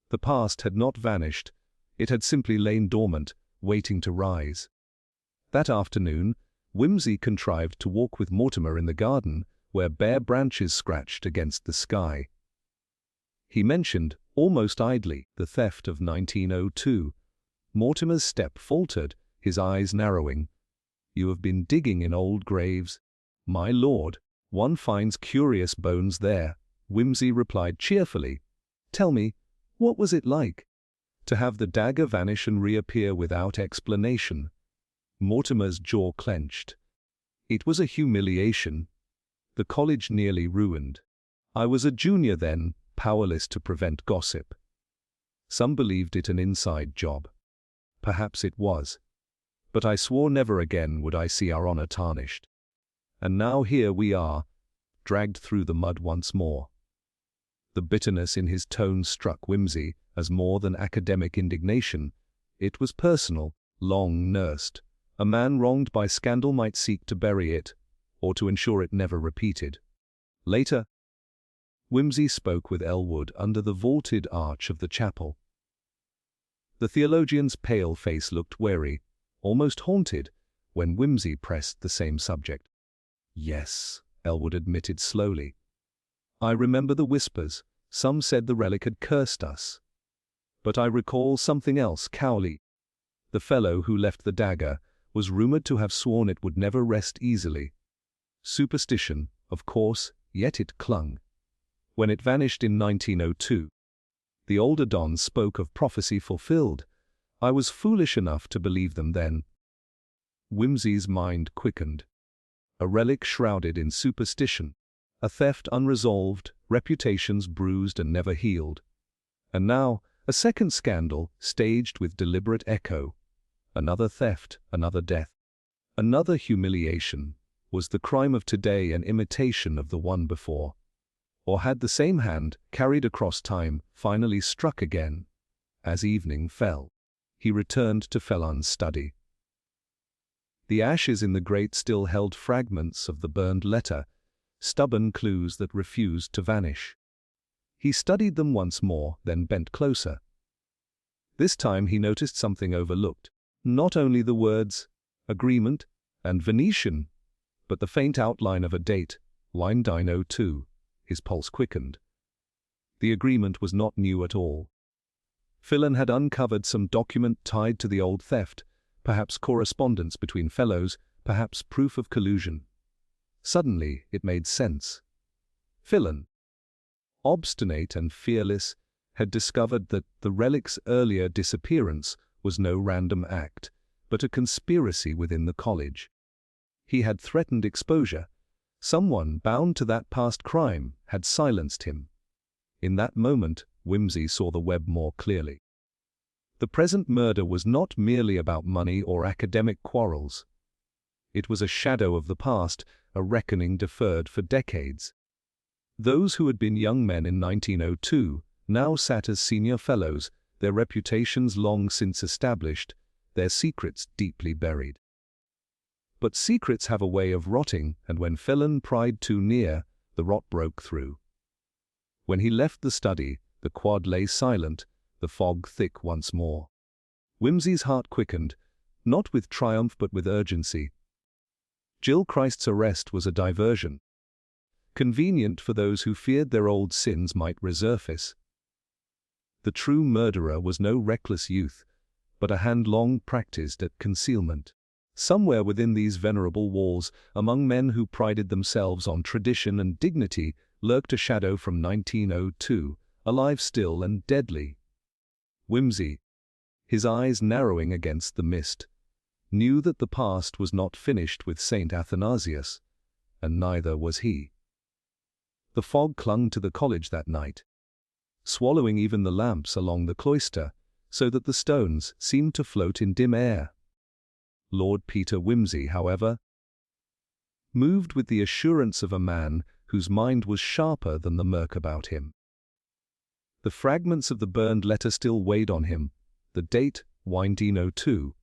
The past had not vanished, it had simply lain dormant, waiting to rise. That afternoon, Wimsey contrived to walk with Mortimer in the garden, where bare branches scratched against the sky. He mentioned, almost idly, the theft of 1902. Mortimer's step faltered, his eyes narrowing. You have been digging in old graves. My lord, one finds curious bones there, Wimsey replied cheerfully. Tell me, what was it like? To have the dagger vanish and reappear without explanation. Mortimer's jaw clenched. It was a humiliation. The college nearly ruined. I was a junior then, powerless to prevent gossip. Some believed it an inside job. Perhaps it was. But I swore never again would I see our honor tarnished. And now here we are, dragged through the mud once more. The bitterness in his tone struck Whimsy as more than academic indignation. It was personal, long nursed. A man wronged by scandal might seek to bury it, or to ensure it never repeated. Later, Whimsy spoke with Elwood under the vaulted arch of the chapel. The theologian's pale face looked wary, almost haunted, when Whimsy pressed the same subject. "Yes," Elwood admitted slowly. "I remember the whispers. Some said the relic had cursed us. But I recall something else, Cowley. The fellow who left the dagger was rumored to have sworn it would never rest easily. Superstition, of course, yet it clung. When it vanished in 1902, the older dons spoke of prophecy fulfilled. I was foolish enough to believe them then." Whimsy's mind quickened. A relic shrouded in superstition, a theft unresolved, reputations bruised and never healed. And now, a second scandal staged with deliberate echo. Another theft, another death, another humiliation. Was the crime of today an imitation of the one before? Or had the same hand, carried across time, finally struck again? As evening fell, he returned to Felon's study. The ashes in the grate still held fragments of the burned letter, stubborn clues that refused to vanish. He studied them once more, then bent closer. This time he noticed something overlooked. Not only the words, agreement, and Venetian, but the faint outline of a date, Wine-Dino-2. His pulse quickened. The agreement was not new at all. Felon had uncovered some document tied to the old theft, perhaps correspondence between fellows, perhaps proof of collusion. Suddenly, it made sense. Felon, obstinate and fearless, had discovered that the relic's earlier disappearance was no random act, but a conspiracy within the college. He had threatened exposure. Someone bound to that past crime had silenced him. In that moment, Whimsy saw the web more clearly. The present murder was not merely about money or academic quarrels. It was a shadow of the past, a reckoning deferred for decades. Those who had been young men in 1902 now sat as senior fellows, their reputations long since established, their secrets deeply buried. But secrets have a way of rotting, and when Felon pried too near, the rot broke through. When he left the study, the quad lay silent, the fog thick once more. Whimsy's heart quickened, not with triumph but with urgency. Jill Christ's arrest was a diversion, convenient for those who feared their old sins might resurface. The true murderer was no reckless youth, but a hand long practiced at concealment. Somewhere within these venerable walls, among men who prided themselves on tradition and dignity, lurked a shadow from 1902, alive still and deadly. Whimsy, his eyes narrowing against the mist, knew that the past was not finished with Saint Athanasius, and neither was he. The fog clung to the college that night, swallowing even the lamps along the cloister, so that the stones seemed to float in dim air. Lord Peter Whimsy, however, moved with the assurance of a man whose mind was sharper than the murk about him. The fragments of the burned letter still weighed on him, the date, Wine-Dino-2,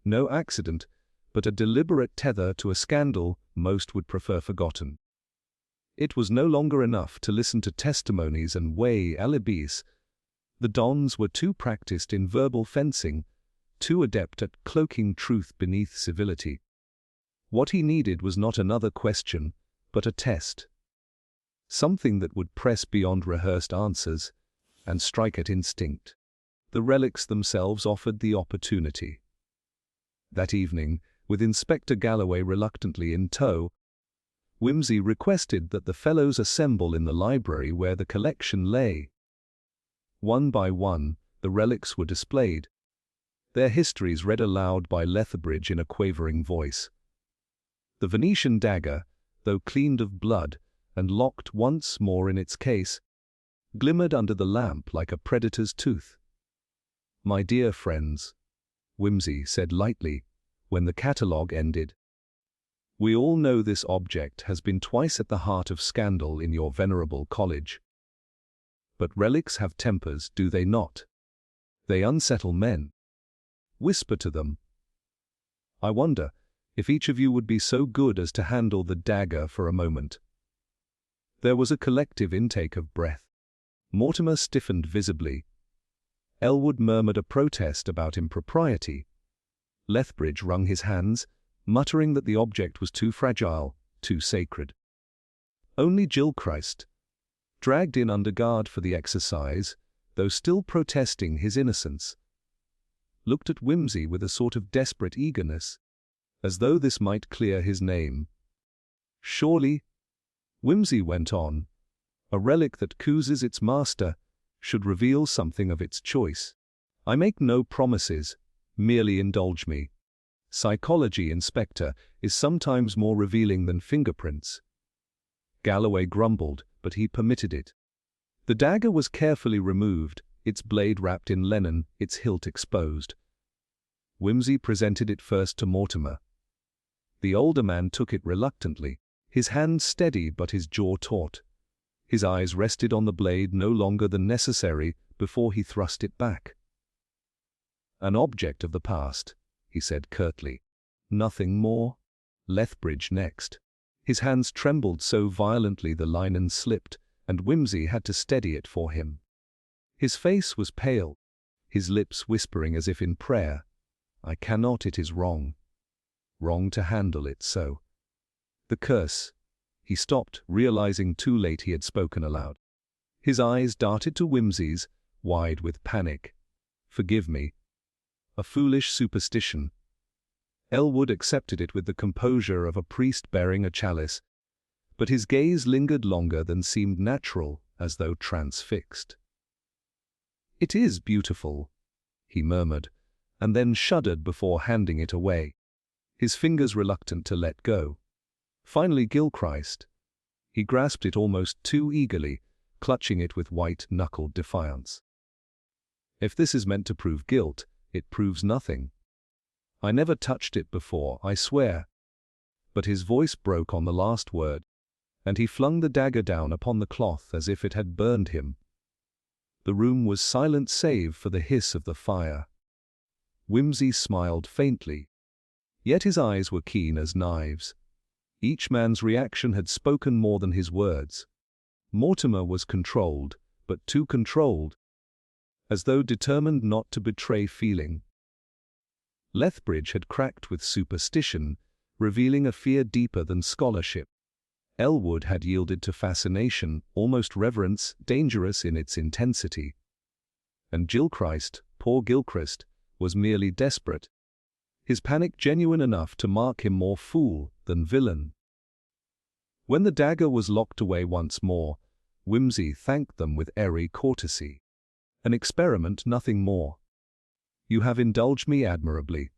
no accident, but a deliberate tether to a scandal most would prefer forgotten. It was no longer enough to listen to testimonies and weigh alibis. The dons were too practiced in verbal fencing, too adept at cloaking truth beneath civility. What he needed was not another question, but a test. Something that would press beyond rehearsed answers and strike at instinct. The relics themselves offered the opportunity. That evening, with Inspector Galloway reluctantly in tow, Whimsy requested that the fellows assemble in the library where the collection lay. One by one, The relics were displayed, their histories read aloud by Lethbridge in a quavering voice. The Venetian dagger, though cleaned of blood and locked once more in its case, glimmered under the lamp like a predator's tooth. "My dear friends," Wimsey said lightly, when the catalogue ended, "we all know this object has been twice at the heart of scandal in your venerable college. But relics have tempers, do they not? They unsettle men. Whisper to them. I wonder if each of you would be so good as to handle the dagger for a moment." There was a collective intake of breath. Mortimer stiffened visibly. Elwood murmured a protest about impropriety. Lethbridge wrung his hands, muttering that the object was too fragile, too sacred. Only Gilchrist, dragged in under guard for the exercise, though still protesting his innocence, looked at Wimsey with a sort of desperate eagerness, as though this might clear his name. "Surely," Wimsey went on, "a relic that accuses its master should reveal something of its choice. I make no promises, merely indulge me. Psychology, Inspector, is sometimes more revealing than fingerprints." Galloway grumbled, but he permitted it. The dagger was carefully removed, its blade wrapped in linen, its hilt exposed. Wimsey presented it first to Mortimer. The older man took it reluctantly, his hand steady but his jaw taut. His eyes rested on the blade no longer than necessary before he thrust it back. "An object of the past," he said curtly. "Nothing more?" Lethbridge next. His hands trembled so violently the linen slipped, and Wimsey had to steady it for him. His face was pale, his lips whispering as if in prayer. "I cannot, it is wrong. Wrong to handle it so. The curse." He stopped, realizing too late he had spoken aloud. His eyes darted to Wimsey's, wide with panic. "Forgive me. A foolish superstition." Elwood accepted it with the composure of a priest bearing a chalice, but his gaze lingered longer than seemed natural, as though transfixed. "It is beautiful," he murmured, and then shuddered before handing it away, his fingers reluctant to let go. Finally Gilchrist. He grasped it almost too eagerly, clutching it with white-knuckled defiance. "If this is meant to prove guilt, it proves nothing. I never touched it before, I swear." But his voice broke on the last word, and he flung the dagger down upon the cloth as if it had burned him. The room was silent save for the hiss of the fire. Wimsey smiled faintly, yet his eyes were keen as knives. Each man's reaction had spoken more than his words. Mortimer was controlled, but too controlled, as though determined not to betray feeling. Lethbridge had cracked with superstition, revealing a fear deeper than scholarship. Elwood had yielded to fascination, almost reverence, dangerous in its intensity. And Gilchrist, poor Gilchrist, was merely desperate, his panic genuine enough to mark him more fool than villain. When the dagger was locked away once more, Wimsey thanked them with airy courtesy. "An experiment, nothing more. You have indulged me admirably."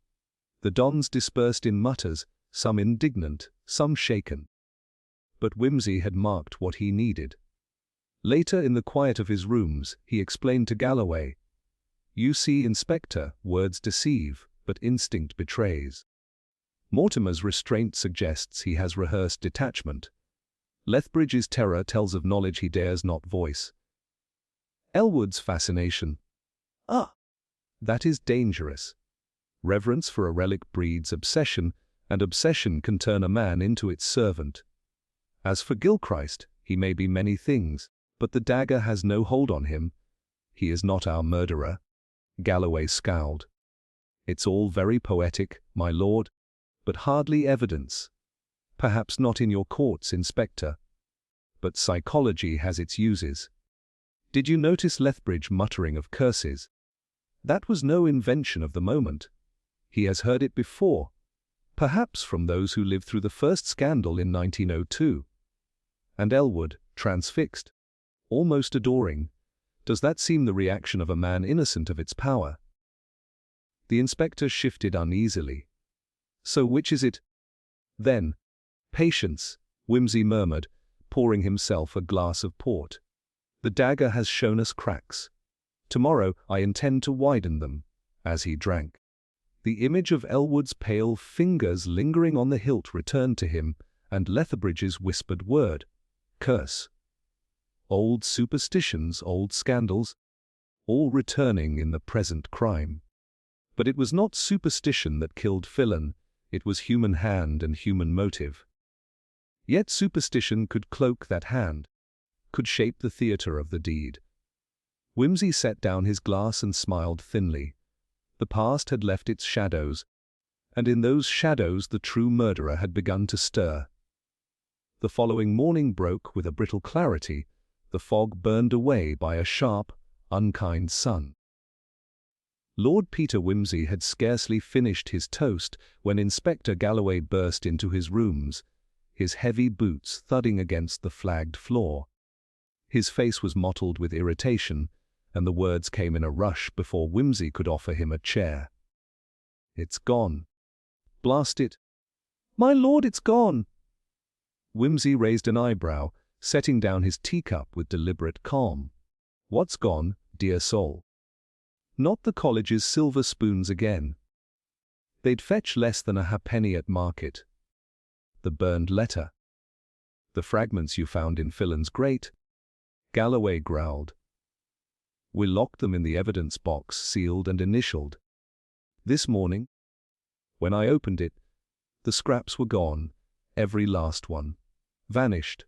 The dons dispersed in mutters, some indignant, some shaken. But Wimsey had marked what he needed. Later, in the quiet of his rooms, he explained to Galloway, "You see, Inspector, words deceive, but instinct betrays. Mortimer's restraint suggests he has rehearsed detachment. Lethbridge's terror tells of knowledge he dares not voice. Elwood's fascination. That is dangerous. Reverence for a relic breeds obsession, and obsession can turn a man into its servant. As for Gilchrist, he may be many things, but the dagger has no hold on him. He is not our murderer." Galloway scowled. "It's all very poetic, my lord, but hardly evidence. Perhaps not in your courts, Inspector. But psychology has its uses. Did you notice Lethbridge muttering of curses? That was no invention of the moment. He has heard it before, perhaps from those who lived through the first scandal in 1902. And Elwood, transfixed, almost adoring, Does that seem the reaction of a man innocent of its power? The inspector shifted uneasily. So which is it? Then, patience, Whimsy murmured, pouring himself a glass of port. The dagger has shown us cracks. Tomorrow I intend to widen them, as he drank. The image of Elwood's pale fingers lingering on the hilt returned to him, and Lethbridge's whispered word, curse. Old superstitions, old scandals, all returning in the present crime. But it was not superstition that killed Filon, it was human hand and human motive. Yet superstition could cloak that hand, could shape the theatre of the deed. Whimsy set down his glass and smiled thinly. The past had left its shadows, and in those shadows the true murderer had begun to stir. The following morning broke with a brittle clarity, the fog burned away by a sharp, unkind sun. Lord Peter Wimsey had scarcely finished his toast when Inspector Galloway burst into his rooms, his heavy boots thudding against the flagged floor. His face was mottled with irritation, and the words came in a rush before Wimsey could offer him a chair. "It's gone. Blast it." "My lord, it's gone." Wimsey raised an eyebrow, setting down his teacup with deliberate calm. "What's gone, dear soul?" "Not the college's silver spoons again. They'd fetch less than a halfpenny at market. The burned letter. The fragments you found in Filon's grate." Galloway growled. "We locked them in the evidence box, sealed and initialed. This morning, when I opened it, the scraps were gone, every last one. Vanished."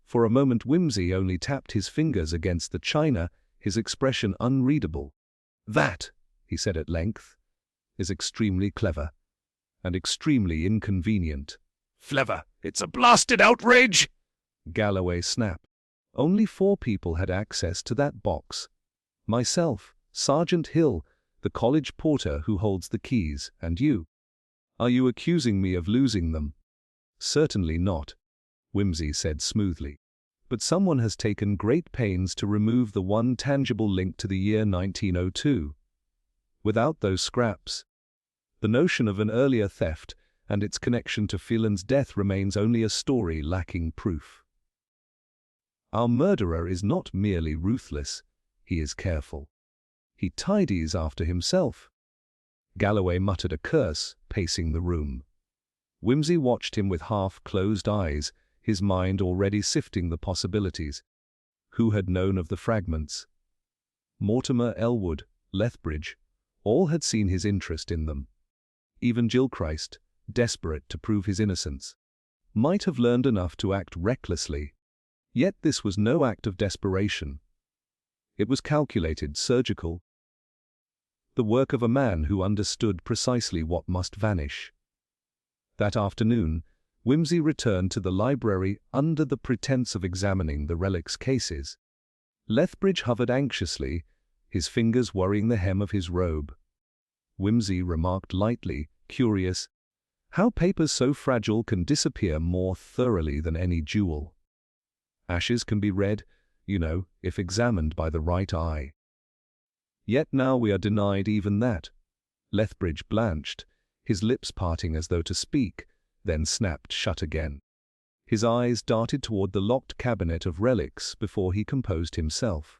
For a moment Wimsey only tapped his fingers against the china, his expression unreadable. "That," he said at length, "is extremely clever, and extremely inconvenient." "Clever! It's a blasted outrage!" Galloway snapped. "Only 4 people had access to that box. Myself, Sergeant Hill, the college porter who holds the keys, and you. Are you accusing me of losing them?" "Certainly not," Wimsey said smoothly. "But someone has taken great pains to remove the one tangible link to the year 1902. Without those scraps, the notion of an earlier theft and its connection to Filon's death remains only a story lacking proof. Our murderer is not merely ruthless, he is careful. He tidies after himself." Galloway muttered a curse, pacing the room. Wimsey watched him with half-closed eyes, his mind already sifting the possibilities. Who had known of the fragments? Mortimer, Elwood, Lethbridge, all had seen his interest in them. Even Gilchrist, desperate to prove his innocence, might have learned enough to act recklessly. Yet this was no act of desperation. It was calculated, surgical. The work of a man who understood precisely what must vanish. That afternoon, Wimsey returned to the library under the pretense of examining the relics cases. Lethbridge hovered anxiously, his fingers worrying the hem of his robe. Wimsey remarked lightly, curious, how papers so fragile can disappear more thoroughly than any jewel. Ashes can be read, you know, if examined by the right eye. Yet now we are denied even that. Lethbridge blanched, his lips parting as though to speak, then snapped shut again. His eyes darted toward the locked cabinet of relics before he composed himself.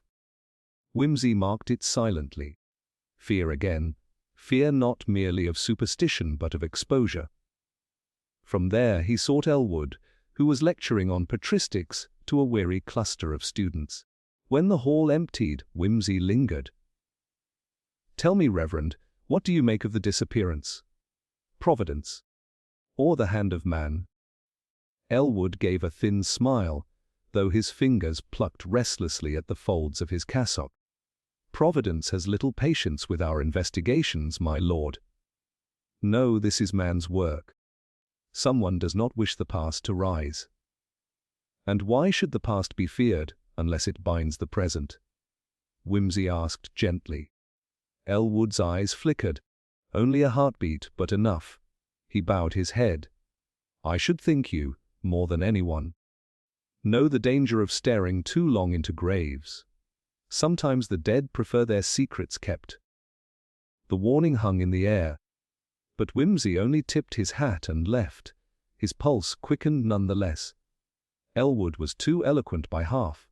Wimsey marked it silently. Fear again, fear not merely of superstition but of exposure. From there he sought Elwood, who was lecturing on patristics to a weary cluster of students. When the hall emptied, Wimsey lingered. "Tell me, Reverend, what do you make of the disappearance? Providence, or the hand of man?" Elwood gave a thin smile, though his fingers plucked restlessly at the folds of his cassock. "Providence has little patience with our investigations, my lord. No, this is man's work. Someone does not wish the past to rise. And why should the past be feared, unless it binds the present?" Wimsey asked gently. Elwood's eyes flickered. Only a heartbeat, but enough. He bowed his head. "I should think you, more than anyone, know the danger of staring too long into graves. Sometimes the dead prefer their secrets kept. The warning hung in the air. But Whimsy only tipped his hat and left. His pulse quickened nonetheless. Elwood was too eloquent by half.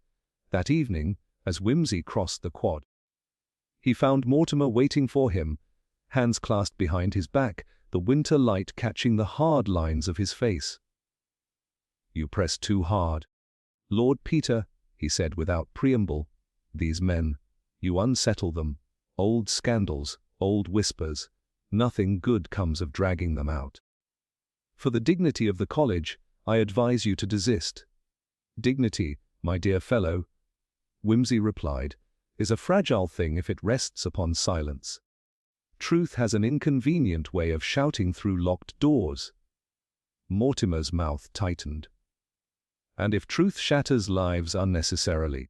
That evening, as Whimsy crossed the quad, he found Mortimer waiting for him, hands clasped behind his back, the winter light catching the hard lines of his face. "You press too hard. Lord Peter," he said without preamble, "these men, you unsettle them. Old scandals, old whispers. Nothing good comes of dragging them out. For the dignity of the college, I advise you to desist." "Dignity, my dear fellow," Whimsy replied, "is a fragile thing if it rests upon silence. Truth has an inconvenient way of shouting through locked doors." Mortimer's mouth tightened. "And if truth shatters lives unnecessarily?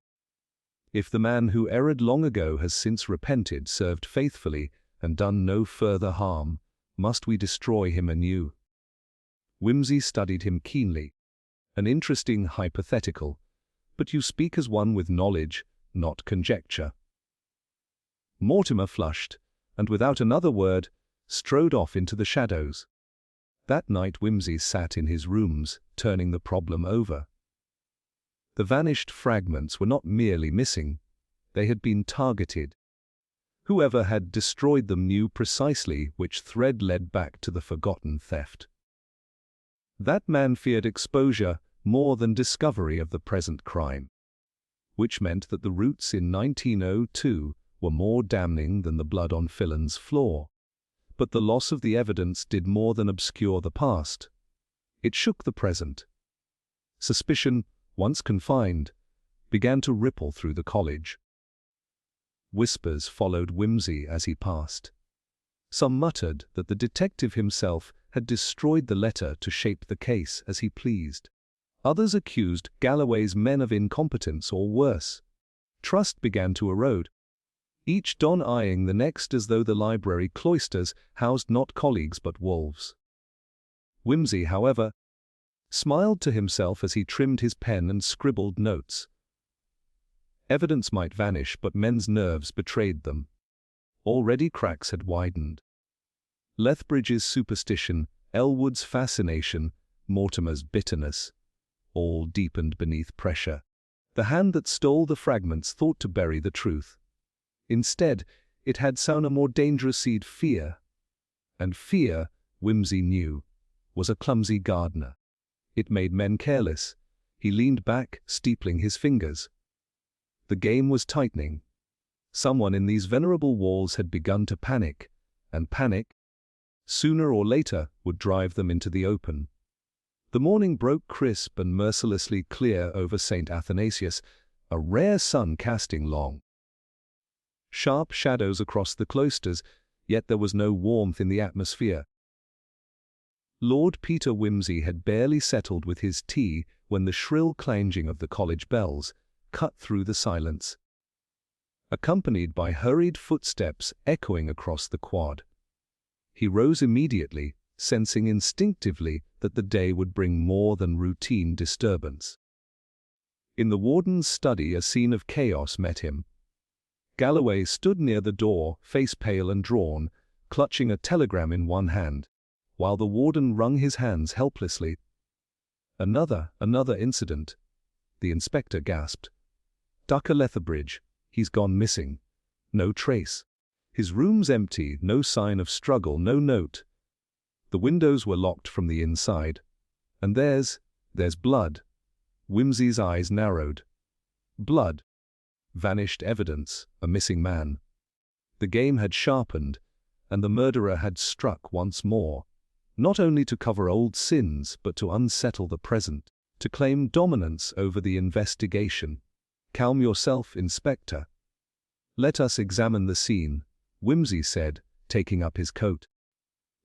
If the man who erred long ago has since repented, served faithfully, and done no further harm, must we destroy him anew?" Whimsy studied him keenly. "An interesting hypothetical, but you speak as one with knowledge, not conjecture." Mortimer flushed, and without another word, strode off into the shadows. That night Whimsy sat in his rooms, turning the problem over. The vanished fragments were not merely missing, they had been targeted. Whoever had destroyed them knew precisely which thread led back to the forgotten theft. That man feared exposure more than discovery of the present crime, which meant that the roots in 1902 were more damning than the blood on Fillan's floor. But the loss of the evidence did more than obscure the past. It shook the present. Suspicion, once confined, began to ripple through the college. Whispers followed Whimsy as he passed. Some muttered that the detective himself had destroyed the letter to shape the case as he pleased. Others accused Galloway's men of incompetence or worse. Trust began to erode, each don eyeing the next as though the library cloisters housed not colleagues but wolves. Whimsy, however, smiled to himself as he trimmed his pen and scribbled notes. Evidence might vanish, but men's nerves betrayed them. Already cracks had widened. Lethbridge's superstition, Elwood's fascination, Mortimer's bitterness, all deepened beneath pressure. The hand that stole the fragments thought to bury the truth. Instead, it had sown a more dangerous seed, fear. And fear, Whimsy knew, was a clumsy gardener. It made men careless. He leaned back, steepling his fingers. The game was tightening. Someone in these venerable walls had begun to panic, and panic, sooner or later, would drive them into the open. The morning broke crisp and mercilessly clear over St. Athanasius, a rare sun casting long, sharp shadows across the cloisters, yet there was no warmth in the atmosphere. Lord Peter Whimsy had barely settled with his tea when the shrill clanging of the college bells cut through the silence, accompanied by hurried footsteps echoing across the quad. He rose immediately, sensing instinctively that the day would bring more than routine disturbance. In the warden's study, a scene of chaos met him. Galloway stood near the door, face pale and drawn, clutching a telegram in one hand, while the warden wrung his hands helplessly. Another incident," the inspector gasped. "Dr. Lethbridge, he's gone missing. No trace. His room's empty, no sign of struggle, no note. The windows were locked from the inside. And there's blood." Whimsy's eyes narrowed. Blood. Vanished evidence, a missing man. The game had sharpened, and the murderer had struck once more, not only to cover old sins but to unsettle the present, to claim dominance over the investigation. "Calm yourself, Inspector. Let us examine the scene," Whimsy said, taking up his coat.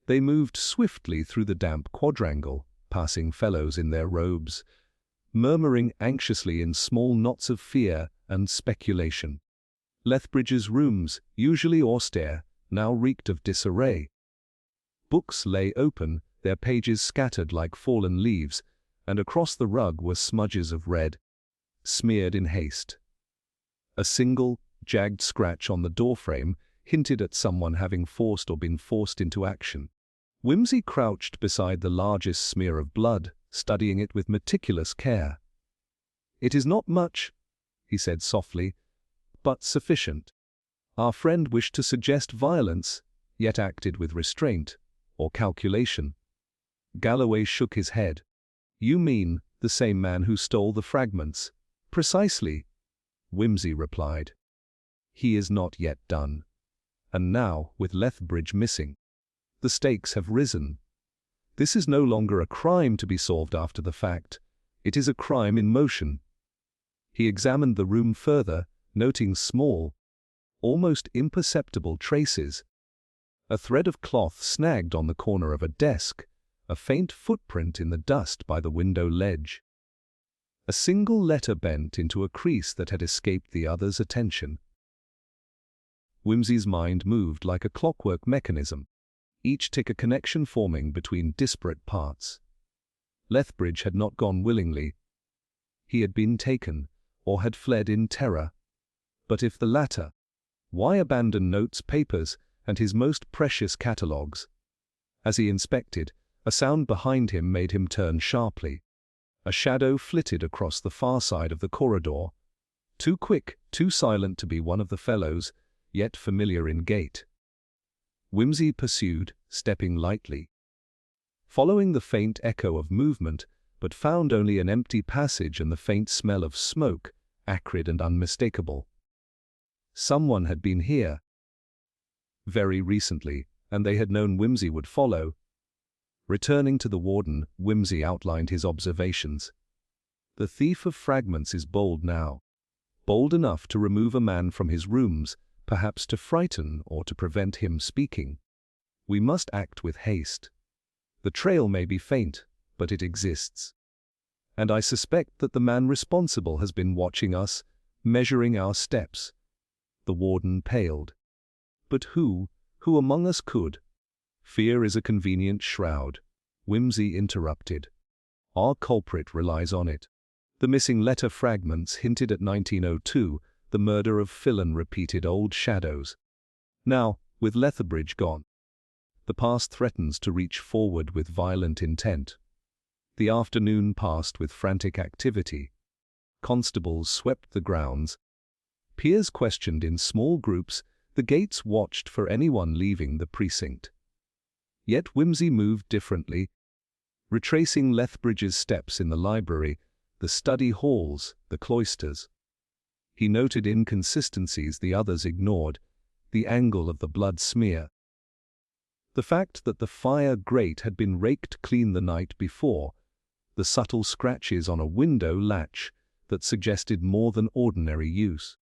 They moved swiftly through the damp quadrangle, passing fellows in their robes, murmuring anxiously in small knots of fear and speculation. Lethbridge's rooms, usually austere, now reeked of disarray. Books lay open, their pages scattered like fallen leaves, and across the rug were smudges of red, smeared in haste. A single, jagged scratch on the doorframe hinted at someone having forced or been forced into action. Whimsy crouched beside the largest smear of blood, studying it with meticulous care. "It is not much," he said softly, "but sufficient." Our friend wished to suggest violence, yet acted with restraint, or calculation. Galloway shook his head. "You mean the same man who stole the fragments?" "Precisely," Whimsy replied. "He is not yet done. And now, with Lethbridge missing, the stakes have risen. This is no longer a crime to be solved after the fact. It is a crime in motion." He examined the room further, noting small, almost imperceptible traces. A thread of cloth snagged on the corner of a desk, a faint footprint in the dust by the window ledge. A single letter bent into a crease that had escaped the other's attention. Whimsy's mind moved like a clockwork mechanism, each tick a connection forming between disparate parts. Lethbridge had not gone willingly. He had been taken, or had fled in terror. But if the latter, why abandon notes, papers, and his most precious catalogues? As he inspected, a sound behind him made him turn sharply. A shadow flitted across the far side of the corridor, too quick, too silent to be one of the fellows, yet familiar in gait. Whimsy pursued, stepping lightly, following the faint echo of movement, but found only an empty passage and the faint smell of smoke, acrid and unmistakable. Someone had been here very recently, and they had known Whimsy would follow. Returning to the warden, Whimsy outlined his observations. "The thief of fragments is bold now. Bold enough to remove a man from his rooms, perhaps to frighten or to prevent him speaking. We must act with haste. The trail may be faint, but it exists. And I suspect that the man responsible has been watching us, measuring our steps." The warden paled. "But who among us could?" "Fear is a convenient shroud," Whimsy interrupted. "Our culprit relies on it. The missing letter fragments hinted at 1902, the murder of Fillan repeated old shadows. Now, with Lethbridge gone, the past threatens to reach forward with violent intent. The afternoon passed with frantic activity. Constables swept the grounds. Peers questioned in small groups. The gates watched for anyone leaving the precinct. Yet Whimsy moved differently, retracing Lethbridge's steps in the library, the study halls, the cloisters. He noted inconsistencies the others ignored, the angle of the blood smear, the fact that the fire grate had been raked clean the night before, the subtle scratches on a window latch that suggested more than ordinary use.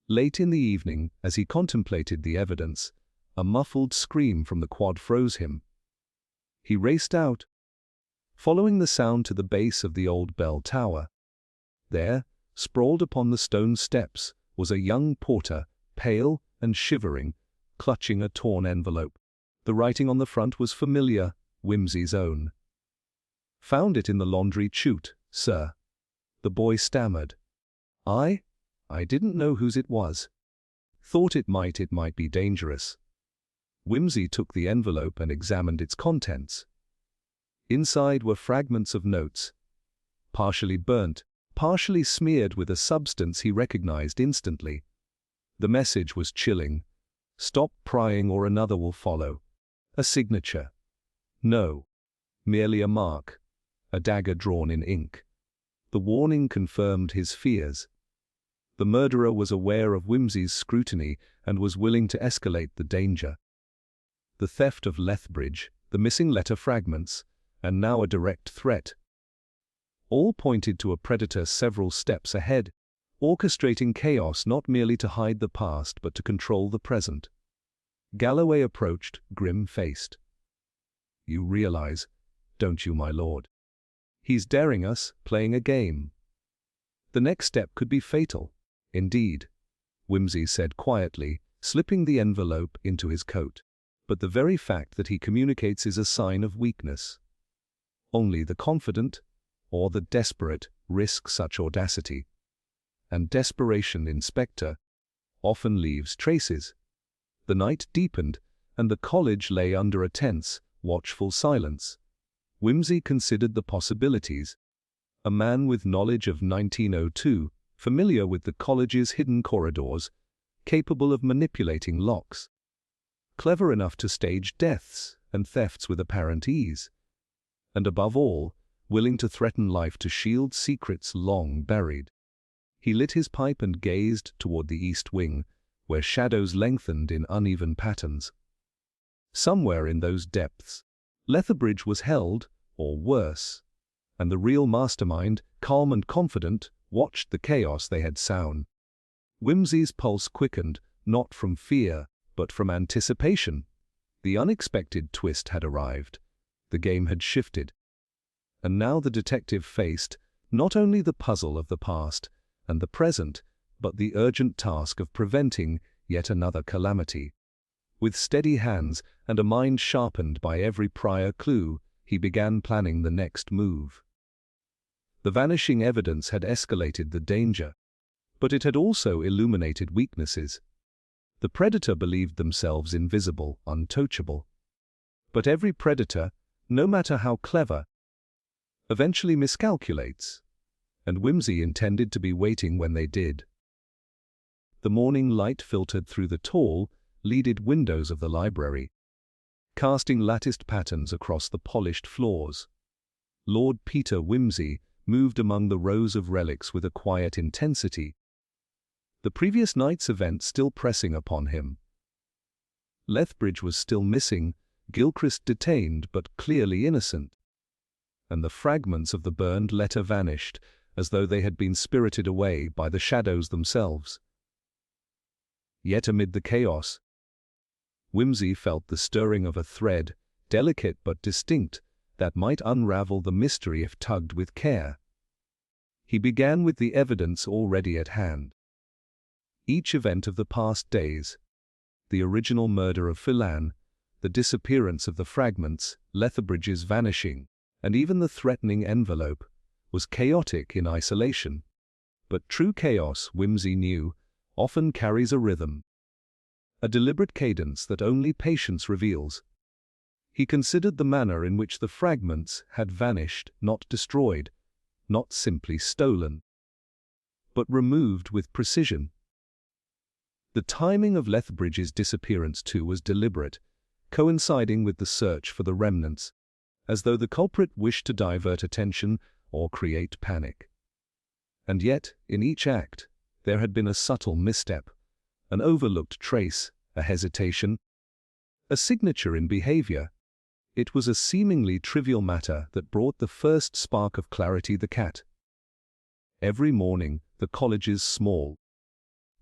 Late in the evening, as he contemplated the evidence, a muffled scream from the quad froze him. He raced out, following the sound to the base of the old bell tower. There, sprawled upon the stone steps, was a young porter, pale and shivering, clutching a torn envelope. The writing on the front was familiar, Whimsy's own. "Found it in the laundry chute, sir," the boy stammered. I didn't know whose it was. Thought it might be dangerous." Whimsy took the envelope and examined its contents. Inside were fragments of notes, partially burnt, partially smeared with a substance he recognized instantly. The message was chilling. "Stop prying or another will follow." A signature. No. Merely a mark. A dagger drawn in ink. The warning confirmed his fears. The murderer was aware of Whimsy's scrutiny and was willing to escalate the danger. The theft of Lethbridge, the missing letter fragments, and now a direct threat. All pointed to a predator several steps ahead, orchestrating chaos not merely to hide the past but to control the present. Galloway approached, grim-faced. "You realize, don't you, my lord? He's daring us, playing a game. The next step could be fatal." "Indeed," Whimsy said quietly, slipping the envelope into his coat. "But the very fact that he communicates is a sign of weakness. Only the confident, or the desperate, risk such audacity. and desperation inspector, often leaves traces. The night deepened, and the college lay under a tense, watchful silence. Wimsey considered the possibilities. A man with knowledge of 1902, familiar with the college's hidden corridors, capable of manipulating locks, clever enough to stage deaths and thefts with apparent ease, and above all, willing to threaten life to shield secrets long buried. He lit his pipe and gazed toward the east wing, where shadows lengthened in uneven patterns. Somewhere in those depths, Lethbridge was held, or worse, and the real mastermind, calm and confident, watched the chaos they had sown. Wimsey's pulse quickened, not from fear, but from anticipation. The unexpected twist had arrived. The game had shifted. And now the detective faced not only the puzzle of the past and the present, but the urgent task of preventing yet another calamity. With steady hands and a mind sharpened by every prior clue, he began planning the next move. The vanishing evidence had escalated the danger, but it had also illuminated weaknesses. The predator believed themselves invisible, untouchable. But every predator, no matter how clever, eventually miscalculates, and Wimsey intended to be waiting when they did. The morning light filtered through the tall, leaded windows of the library, casting latticed patterns across the polished floors. Lord Peter Wimsey moved among the rows of relics with a quiet intensity, the previous night's event still pressing upon him. Lethbridge was still missing, Gilchrist detained but clearly innocent, and the fragments of the burned letter vanished as though they had been spirited away by the shadows themselves. Yet amid the chaos, Wimsey felt the stirring of a thread, delicate but distinct, that might unravel the mystery if tugged with care. He began with the evidence already at hand. Each event of the past days, the original murder of Phelan, the disappearance of the fragments, Lethbridge's vanishing, and even the threatening envelope, was chaotic in isolation. But true chaos, Wimsey knew, often carries a rhythm, a deliberate cadence that only patience reveals. He considered the manner in which the fragments had vanished, not destroyed, not simply stolen, but removed with precision. The timing of Lethbridge's disappearance too was deliberate, coinciding with the search for the remnants, as though the culprit wished to divert attention or create panic. And yet, in each act, there had been a subtle misstep, an overlooked trace, a hesitation, a signature in behavior. It was a seemingly trivial matter that brought the first spark of clarity: the cat. Every morning, the college's small,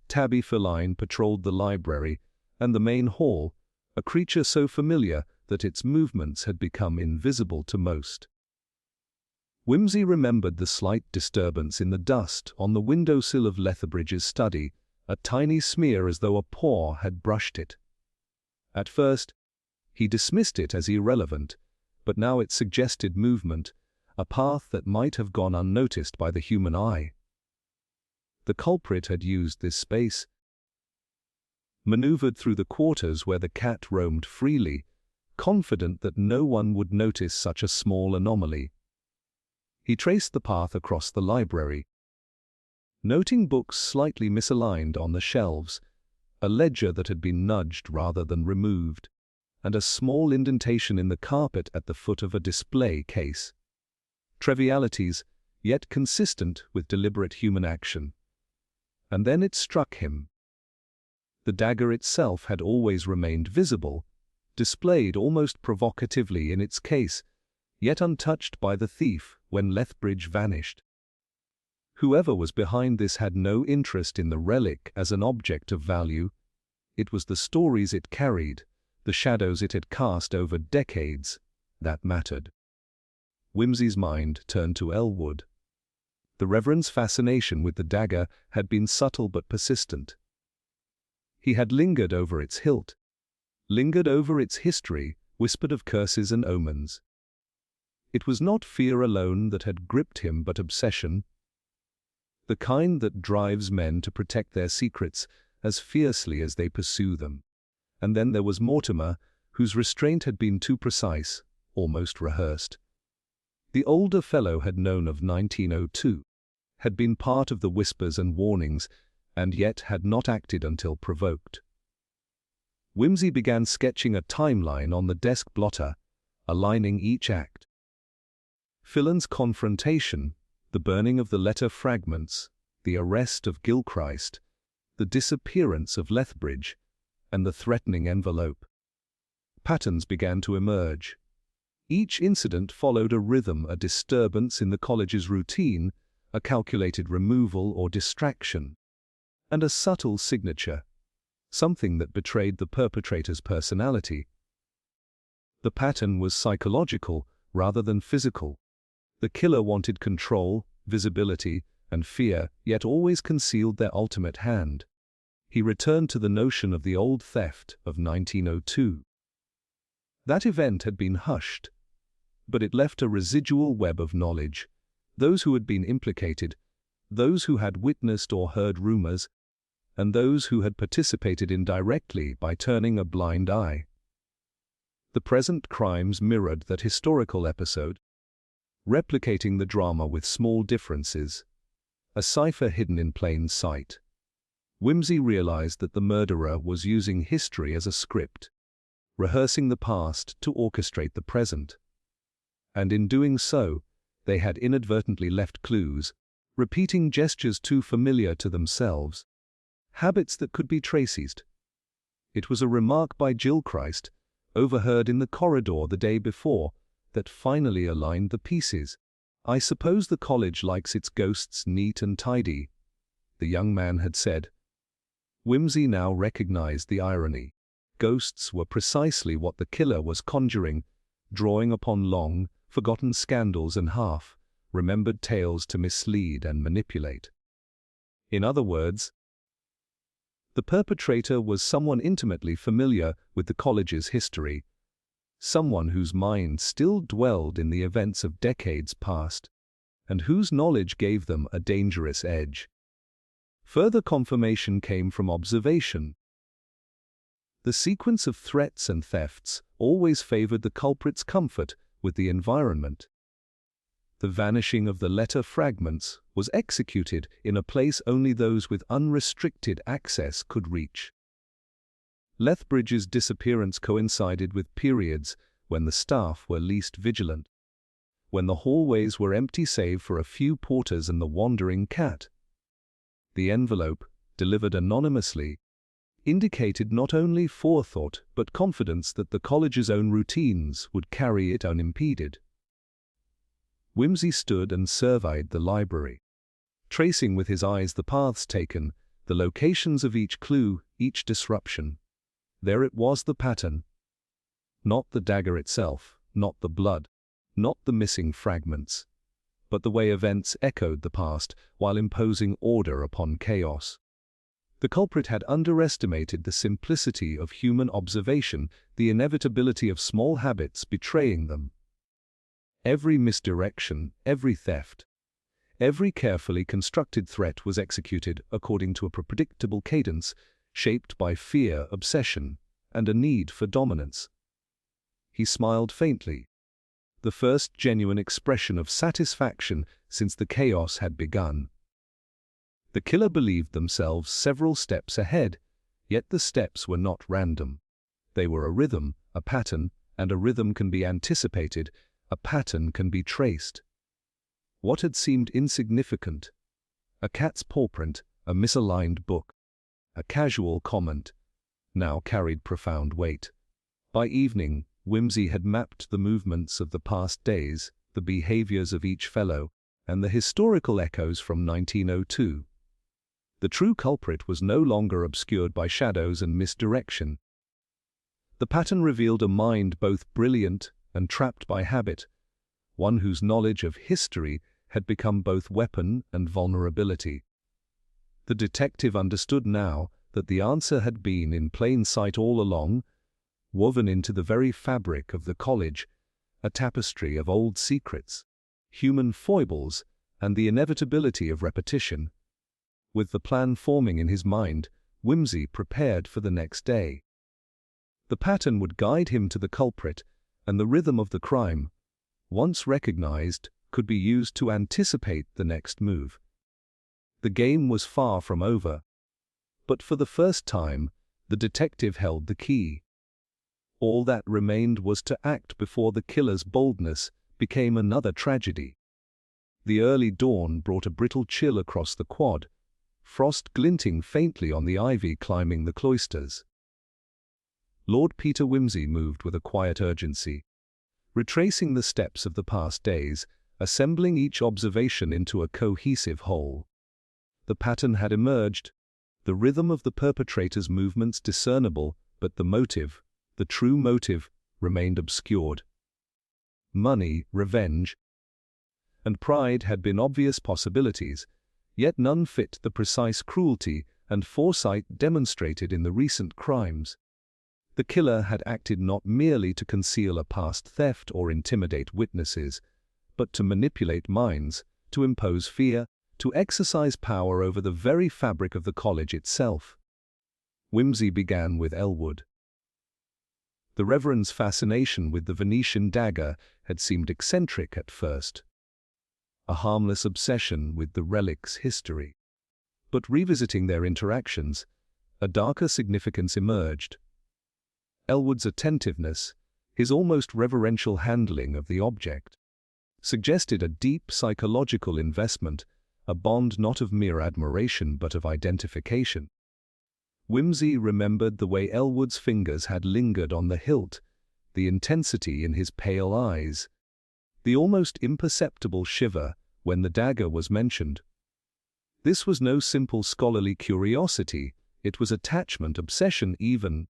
tabby feline patrolled the library and the main hall, a creature so familiar that its movements had become invisible to most. Wimsey remembered the slight disturbance in the dust on the windowsill of Lethbridge's study, a tiny smear as though a paw had brushed it. At first, he dismissed it as irrelevant, but now it suggested movement, a path that might have gone unnoticed by the human eye. The culprit had used this space, maneuvered through the quarters where the cat roamed freely, confident that no one would notice such a small anomaly. He traced the path across the library, noting books slightly misaligned on the shelves, a ledger that had been nudged rather than removed, and a small indentation in the carpet at the foot of a display case. Trivialities, yet consistent with deliberate human action. And then it struck him. The dagger itself had always remained visible, displayed almost provocatively in its case, yet untouched by the thief when Lethbridge vanished. Whoever was behind this had no interest in the relic as an object of value. It was the stories it carried, the shadows it had cast over decades, that mattered. Wimsey's mind turned to Elwood. The Reverend's fascination with the dagger had been subtle but persistent. He had lingered over its hilt, lingered over its history, whispered of curses and omens. It was not fear alone that had gripped him, but obsession. the kind that drives men to protect their secrets as fiercely as they pursue them. And then there was Mortimer, whose restraint had been too precise, almost rehearsed. The older fellow had known of 1902, had been part of the whispers and warnings, and yet had not acted until provoked. Whimsy began sketching a timeline on the desk blotter, aligning each act. Fillan's confrontation, the burning of the letter fragments, the arrest of Gilchrist, the disappearance of Lethbridge, and the threatening envelope. Patterns began to emerge. Each incident followed a rhythm, a disturbance in the college's routine, a calculated removal or distraction, and a subtle signature, something that betrayed the perpetrator's personality. The pattern was psychological rather than physical. The killer wanted control, visibility, and fear, yet always concealed their ultimate hand. He returned to the notion of the old theft of 1902. That event had been hushed, but it left a residual web of knowledge. Those who had been implicated, those who had witnessed or heard rumors, and those who had participated indirectly by turning a blind eye. The present crimes mirrored that historical episode, replicating the drama with small differences, a cipher hidden in plain sight. Whimsy realized that the murderer was using history as a script, rehearsing the past to orchestrate the present. And in doing so, they had inadvertently left clues, repeating gestures too familiar to themselves, habits that could be traced. It was a remark by Gilchrist, overheard in the corridor the day before, that finally aligned the pieces. "I suppose the college likes its ghosts neat and tidy," the young man had said. Whimsy now recognized the irony. Ghosts were precisely what the killer was conjuring, drawing upon long, forgotten scandals and half-remembered tales to mislead and manipulate. In other words, the perpetrator was someone intimately familiar with the college's history, someone whose mind still dwelled in the events of decades past, and whose knowledge gave them a dangerous edge. Further confirmation came from observation. The sequence of threats and thefts always favored the culprit's comfort with the environment. The vanishing of the letter fragments was executed in a place only those with unrestricted access could reach. Lethbridge's disappearance coincided with periods when the staff were least vigilant, when the hallways were empty save for a few porters and the wandering cat. The envelope, delivered anonymously, indicated not only forethought but confidence that the college's own routines would carry it unimpeded. Whimsy stood and surveyed the library, tracing with his eyes the paths taken, the locations of each clue, each disruption. There it was, the pattern. Not the dagger itself, not the blood, not the missing fragments, but the way events echoed the past while imposing order upon chaos. The culprit had underestimated the simplicity of human observation, the inevitability of small habits betraying them. Every misdirection, every theft, every carefully constructed threat was executed according to a predictable cadence, shaped by fear, obsession, and a need for dominance. He smiled faintly, the first genuine expression of satisfaction since the chaos had begun. The killer believed themselves several steps ahead, yet the steps were not random. They were a rhythm, a pattern, and a rhythm can be anticipated, a pattern can be traced. What had seemed insignificant, a cat's paw print, a misaligned book, a casual comment, now carried profound weight. By evening, Whimsy had mapped the movements of the past days, the behaviors of each fellow, and the historical echoes from 1902. The true culprit was no longer obscured by shadows and misdirection. The pattern revealed a mind both brilliant and trapped by habit, one whose knowledge of history had become both weapon and vulnerability. The detective understood now that the answer had been in plain sight all along, woven into the very fabric of the college, a tapestry of old secrets, human foibles, and the inevitability of repetition. With the plan forming in his mind, Whimsy prepared for the next day. The pattern would guide him to the culprit, and the rhythm of the crime, once recognized, could be used to anticipate the next move. The game was far from over. But for the first time, the detective held the key. All that remained was to act before the killer's boldness became another tragedy. The early dawn brought a brittle chill across the quad, frost glinting faintly on the ivy climbing the cloisters. Lord Peter Wimsey moved with a quiet urgency, retracing the steps of the past days, assembling each observation into a cohesive whole. The pattern had emerged, the rhythm of the perpetrator's movements discernible, but the motive, the true motive, remained obscured. Money, revenge, and pride had been obvious possibilities, yet none fit the precise cruelty and foresight demonstrated in the recent crimes. The killer had acted not merely to conceal a past theft or intimidate witnesses, but to manipulate minds, to impose fear, to exercise power over the very fabric of the college itself. Whimsy began with Elwood. The Reverend's fascination with the Venetian dagger had seemed eccentric at first, a harmless obsession with the relic's history. But revisiting their interactions, a darker significance emerged. Elwood's attentiveness, his almost reverential handling of the object, suggested a deep psychological investment, a bond not of mere admiration but of identification. Whimsy remembered the way Elwood's fingers had lingered on the hilt, the intensity in his pale eyes, the almost imperceptible shiver when the dagger was mentioned. This was no simple scholarly curiosity, it was attachment, obsession even,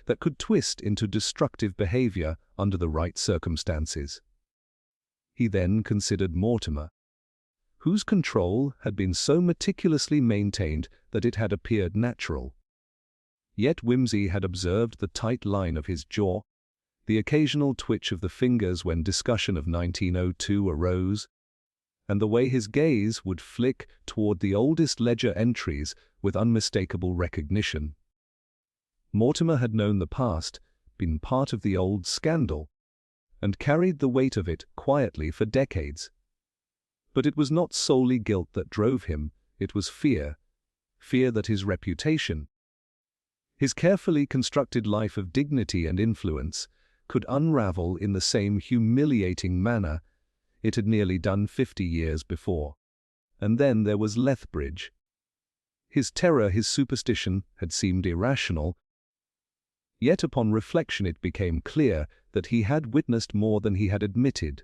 that could twist into destructive behavior under the right circumstances. He then considered Mortimer, whose control had been so meticulously maintained that it had appeared natural. Yet Whimsy had observed the tight line of his jaw, the occasional twitch of the fingers when discussion of 1902 arose, and the way his gaze would flick toward the oldest ledger entries with unmistakable recognition. Mortimer had known the past, been part of the old scandal, and carried the weight of it quietly for decades. But it was not solely guilt that drove him, it was fear that his reputation, his carefully constructed life of dignity and influence, could unravel in the same humiliating manner it had nearly done 50 years before. And then there was Lethbridge. His terror, his superstition, had seemed irrational, yet upon reflection it became clear that he had witnessed more than he had admitted.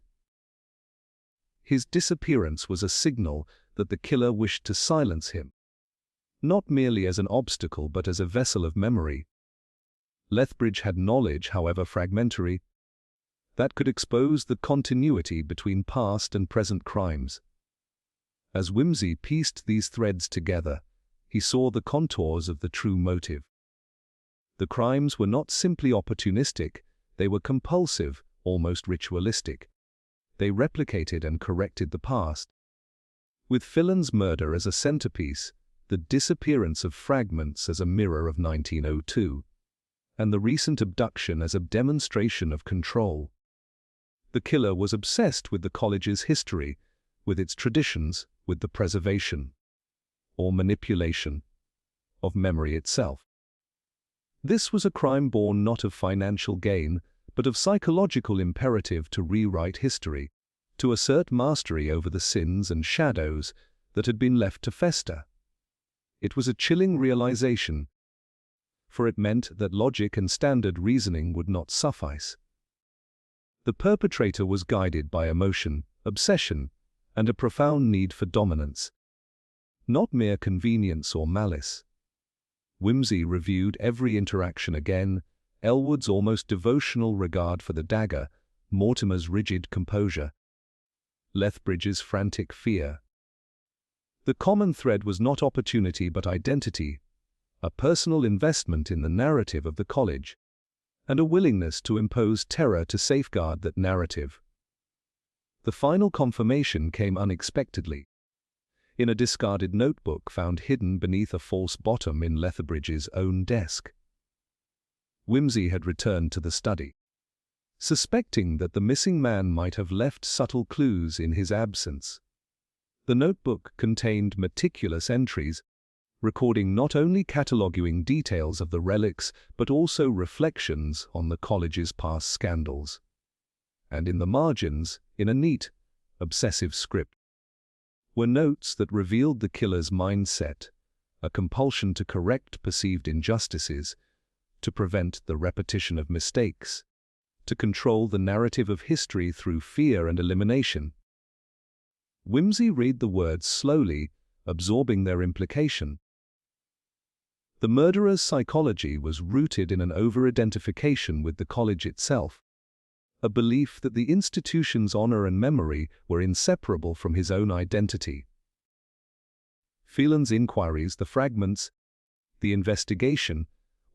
His disappearance was a signal that the killer wished to silence him, not merely as an obstacle but as a vessel of memory. Lethbridge had knowledge, however fragmentary, that could expose the continuity between past and present crimes. As Whimsy pieced these threads together, he saw the contours of the true motive. The crimes were not simply opportunistic, they were compulsive, almost ritualistic. They replicated and corrected the past. With Fillan's murder as a centerpiece, the disappearance of fragments as a mirror of 1902, and the recent abduction as a demonstration of control. The killer was obsessed with the college's history, with its traditions, with the preservation, or manipulation, of memory itself. This was a crime born not of financial gain, but of psychological imperative to rewrite history, to assert mastery over the sins and shadows that had been left to fester. It was a chilling realization, for it meant that logic and standard reasoning would not suffice. The perpetrator was guided by emotion, obsession, and a profound need for dominance, not mere convenience or malice. Whimsy reviewed every interaction again, Elwood's almost devotional regard for the dagger, Mortimer's rigid composure, Lethbridge's frantic fear. The common thread was not opportunity but identity, a personal investment in the narrative of the college, and a willingness to impose terror to safeguard that narrative. The final confirmation came unexpectedly. In a discarded notebook found hidden beneath a false bottom in Lethbridge's own desk. Wimsey had returned to the study, suspecting that the missing man might have left subtle clues in his absence. The notebook contained meticulous entries, recording not only cataloguing details of the relics but also reflections on the college's past scandals. And in the margins, in a neat, obsessive script, were notes that revealed the killer's mindset, a compulsion to correct perceived injustices, to prevent the repetition of mistakes, to control the narrative of history through fear and elimination. Wimsey read the words slowly, absorbing their implication. The murderer's psychology was rooted in an over-identification with the college itself, a belief that the institution's honor and memory were inseparable from his own identity. Phelan's inquiries, the fragments, the investigation,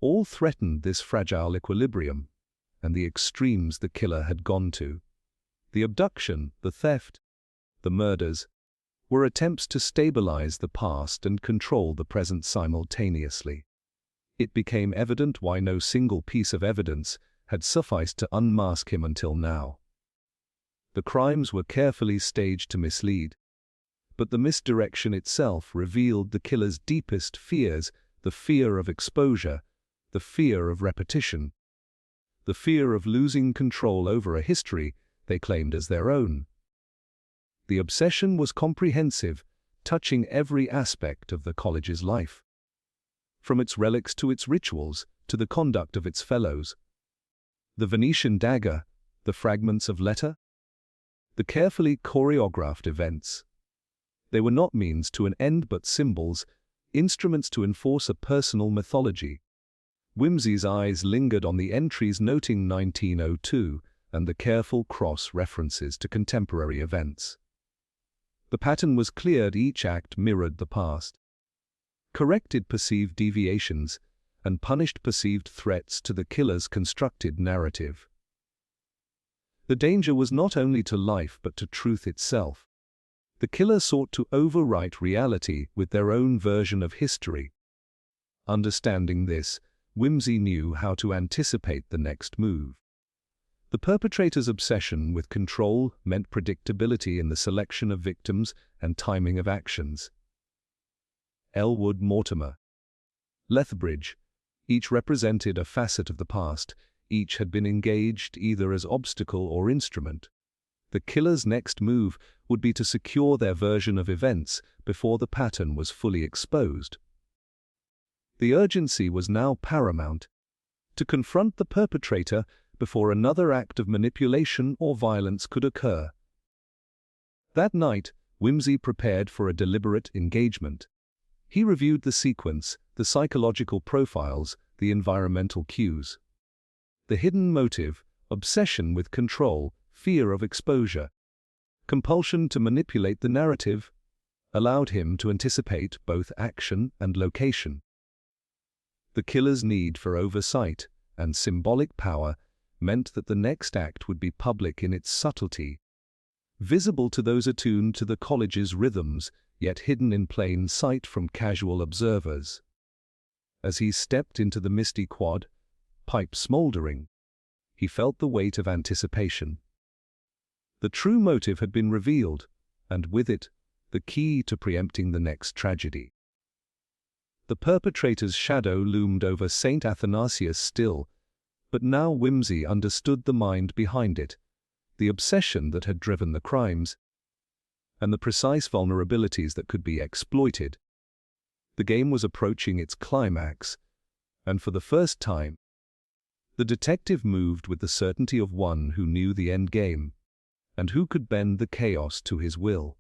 all threatened this fragile equilibrium, and the extremes the killer had gone to. The abduction, the theft, the murders, were attempts to stabilize the past and control the present simultaneously. It became evident why no single piece of evidence had sufficed to unmask him until now. The crimes were carefully staged to mislead, but the misdirection itself revealed the killer's deepest fears, the fear of exposure, the fear of repetition, the fear of losing control over a history they claimed as their own. The obsession was comprehensive, touching every aspect of the college's life, from its relics to its rituals, to the conduct of its fellows. The Venetian dagger, the fragments of letter, the carefully choreographed events. They were not means to an end but symbols, instruments to enforce a personal mythology. Wimsey's eyes lingered on the entries noting 1902 and the careful cross-references to contemporary events. The pattern was clear, each act mirrored the past, corrected perceived deviations, and punished perceived threats to the killer's constructed narrative. The danger was not only to life but to truth itself. The killer sought to overwrite reality with their own version of history. Understanding this, Wimsey knew how to anticipate the next move. The perpetrator's obsession with control meant predictability in the selection of victims and timing of actions. Elwood, Mortimer, Lethbridge, each represented a facet of the past, each had been engaged either as obstacle or instrument. The killer's next move would be to secure their version of events before the pattern was fully exposed. The urgency was now paramount, to confront the perpetrator before another act of manipulation or violence could occur. That night, Wimsey prepared for a deliberate engagement. He reviewed the sequence, the psychological profiles, the environmental cues. The hidden motive, obsession with control, fear of exposure, compulsion to manipulate the narrative, allowed him to anticipate both action and location. The killer's need for oversight and symbolic power meant that the next act would be public in its subtlety, visible to those attuned to the college's rhythms, yet hidden in plain sight from casual observers. As he stepped into the misty quad, pipe smoldering, he felt the weight of anticipation. The true motive had been revealed, and with it, the key to preempting the next tragedy. The perpetrator's shadow loomed over St. Athanasius still, but now Wimsey understood the mind behind it, the obsession that had driven the crimes, and the precise vulnerabilities that could be exploited. The game was approaching its climax, and for the first time, the detective moved with the certainty of one who knew the end game, and who could bend the chaos to his will.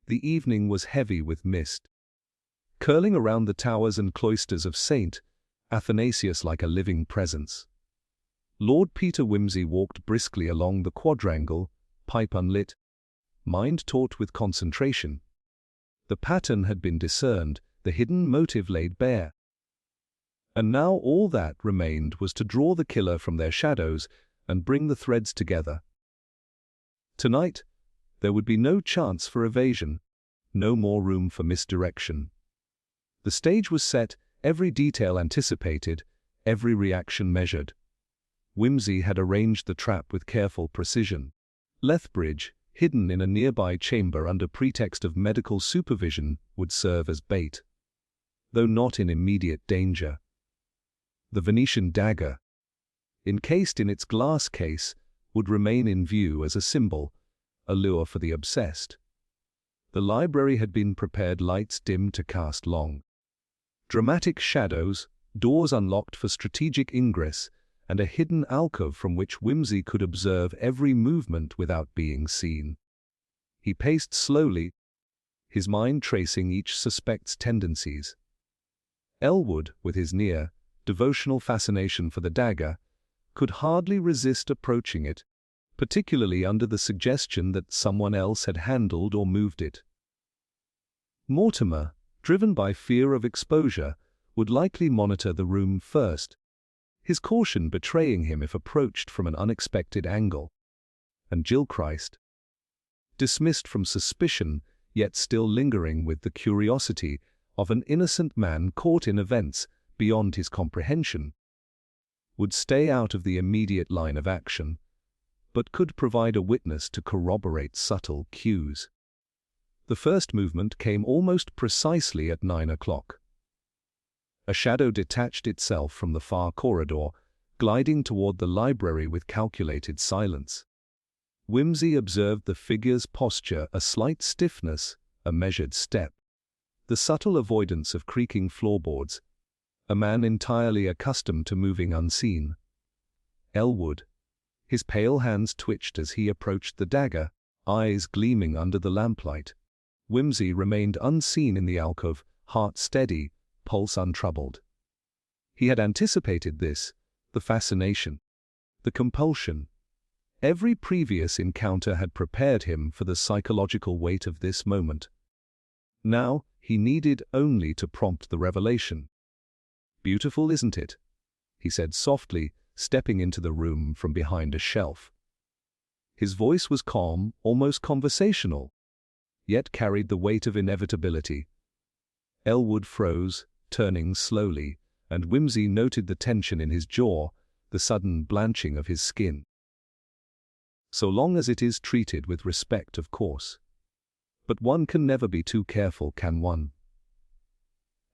The evening was heavy with mist, curling around the towers and cloisters of St. Athanasius like a living presence. Lord Peter Wimsey walked briskly along the quadrangle, pipe unlit, mind taut with concentration. The pattern had been discerned, the hidden motive laid bare. And now all that remained was to draw the killer from their shadows and bring the threads together. Tonight, there would be no chance for evasion, no more room for misdirection. The stage was set, every detail anticipated, every reaction measured. Whimsy had arranged the trap with careful precision. Lethbridge, hidden in a nearby chamber under pretext of medical supervision, would serve as bait, though not in immediate danger. The Venetian dagger, encased in its glass case, would remain in view as a symbol, a lure for the obsessed. The library had been prepared, lights dim to cast long, dramatic shadows, doors unlocked for strategic ingress, and a hidden alcove from which Whimsy could observe every movement without being seen. He paced slowly, his mind tracing each suspect's tendencies. Elwood, with his near, devotional fascination for the dagger, could hardly resist approaching it, particularly under the suggestion that someone else had handled or moved it. Mortimer, driven by fear of exposure, would likely monitor the room first, his caution betraying him if approached from an unexpected angle. And Gilchrist, dismissed from suspicion, yet still lingering with the curiosity of an innocent man caught in events beyond his comprehension, would stay out of the immediate line of action, but could provide a witness to corroborate subtle cues. The first movement came almost precisely at 9 o'clock. A shadow detached itself from the far corridor, gliding toward the library with calculated silence. Whimsy observed the figure's posture, a slight stiffness, a measured step, the subtle avoidance of creaking floorboards, a man entirely accustomed to moving unseen. Elwood, his pale hands twitched as he approached the dagger, eyes gleaming under the lamplight. Whimsy remained unseen in the alcove, heart steady, pulse untroubled. He had anticipated this, the fascination, the compulsion. Every previous encounter had prepared him for the psychological weight of this moment. Now, he needed only to prompt the revelation. "Beautiful, isn't it?" he said softly, stepping into the room from behind a shelf. His voice was calm, almost conversational, yet carried the weight of inevitability. Elwood froze, turning slowly, and Whimsy noted the tension in his jaw, the sudden blanching of his skin. "So long as it is treated with respect, of course. But one can never be too careful, can one?"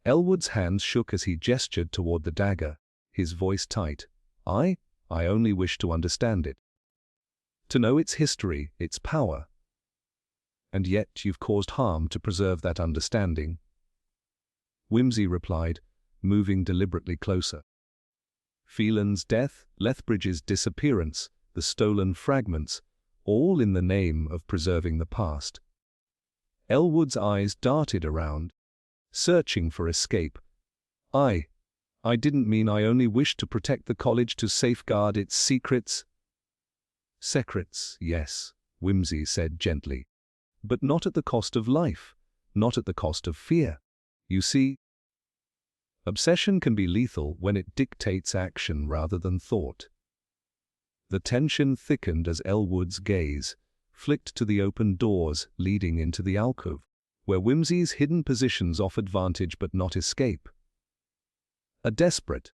Elwood's hands shook as he gestured toward the dagger, his voice tight. I only wish to understand it. To know its history, its power. And yet you've caused harm to preserve that understanding." Whimsy replied, moving deliberately closer. Phelan's death, Lethbridge's disappearance, the stolen fragments, all in the name of preserving the past. Elwood's eyes darted around, searching for escape. I didn't mean I only wished to protect the college, to safeguard its secrets." "Secrets, yes," Whimsy said gently. "But not at the cost of life, not at the cost of fear. You see, obsession can be lethal when it dictates action rather than thought." The tension thickened as Elwood's gaze flicked to the open doors leading into the alcove, where Whimsy's hidden positions offered vantage but not escape. A desperate,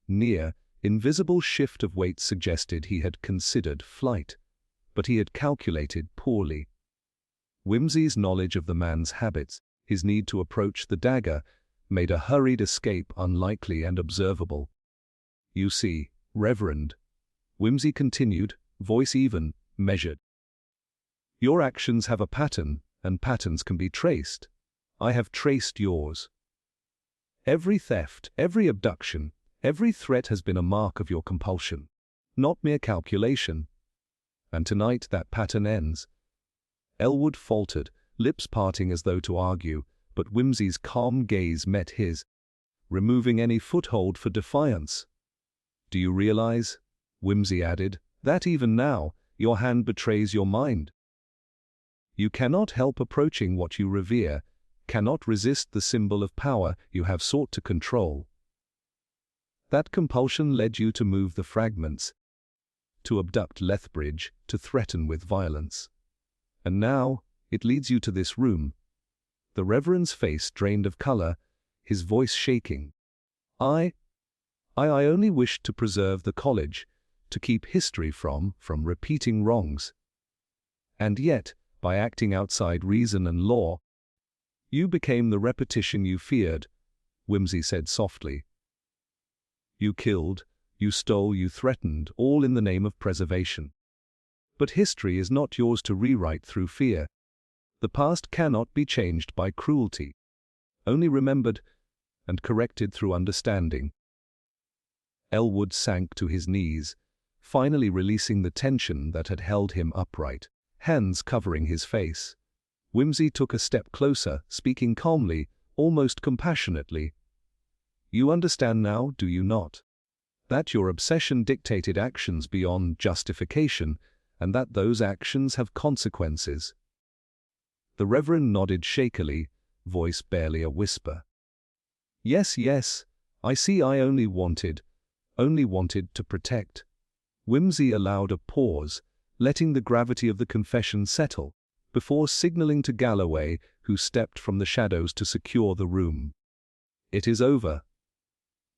near, invisible shift of weight suggested he had considered flight, but he had calculated poorly. Whimsy's knowledge of the man's habits, his need to approach the dagger, made a hurried escape unlikely and observable. "You see, Reverend," Whimsy continued, voice even, measured, "your actions have a pattern, and patterns can be traced. I have traced yours. Every theft, every abduction, every threat has been a mark of your compulsion, not mere calculation. And tonight that pattern ends." Elwood faltered, lips parting as though to argue, but Whimsy's calm gaze met his, removing any foothold for defiance. "Do you realize," Whimsy added, "that even now, your hand betrays your mind? You cannot help approaching what you revere, cannot resist the symbol of power you have sought to control. That compulsion led you to move the fragments, to abduct Lethbridge, to threaten with violence. And now, it leads you to this room." The Reverend's face drained of color, his voice shaking. I only wished to preserve the college, to keep history from repeating wrongs. And yet, by acting outside reason and law, you became the repetition you feared," Whimsy said softly. "You killed, you stole, you threatened, all in the name of preservation. But history is not yours to rewrite through fear. The past cannot be changed by cruelty, only remembered and corrected through understanding." Elwood sank to his knees, finally releasing the tension that had held him upright, hands covering his face. Whimsy took a step closer, speaking calmly, almost compassionately. "You understand now, do you not? That your obsession dictated actions beyond justification, and that those actions have consequences." The Reverend nodded shakily, voice barely a whisper. "Yes, yes, I see. I only wanted to protect." Whimsy allowed a pause, letting the gravity of the confession settle, before signaling to Galloway, who stepped from the shadows to secure the room. "It is over,"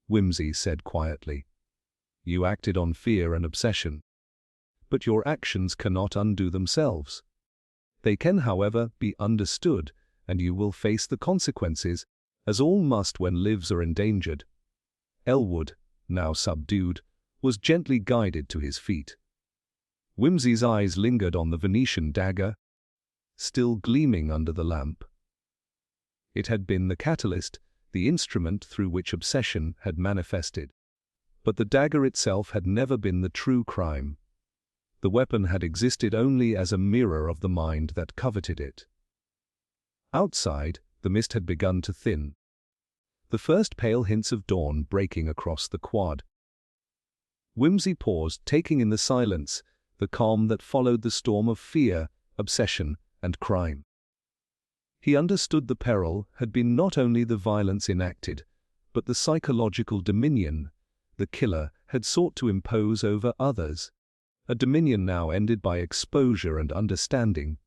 Whimsy said quietly. "You acted on fear and obsession. But your actions cannot undo themselves. They can, however, be understood, and you will face the consequences, as all must when lives are endangered." Elwood, now subdued, was gently guided to his feet. Whimsy's eyes lingered on the Venetian dagger, still gleaming under the lamp. It had been the catalyst, the instrument through which obsession had manifested. But the dagger itself had never been the true crime. The weapon had existed only as a mirror of the mind that coveted it. Outside, the mist had begun to thin, the first pale hints of dawn breaking across the quad. Whimsy paused, taking in the silence, the calm that followed the storm of fear, obsession, and crime. He understood the peril had been not only the violence enacted, but the psychological dominion the killer had sought to impose over others, a dominion now ended by exposure and understanding.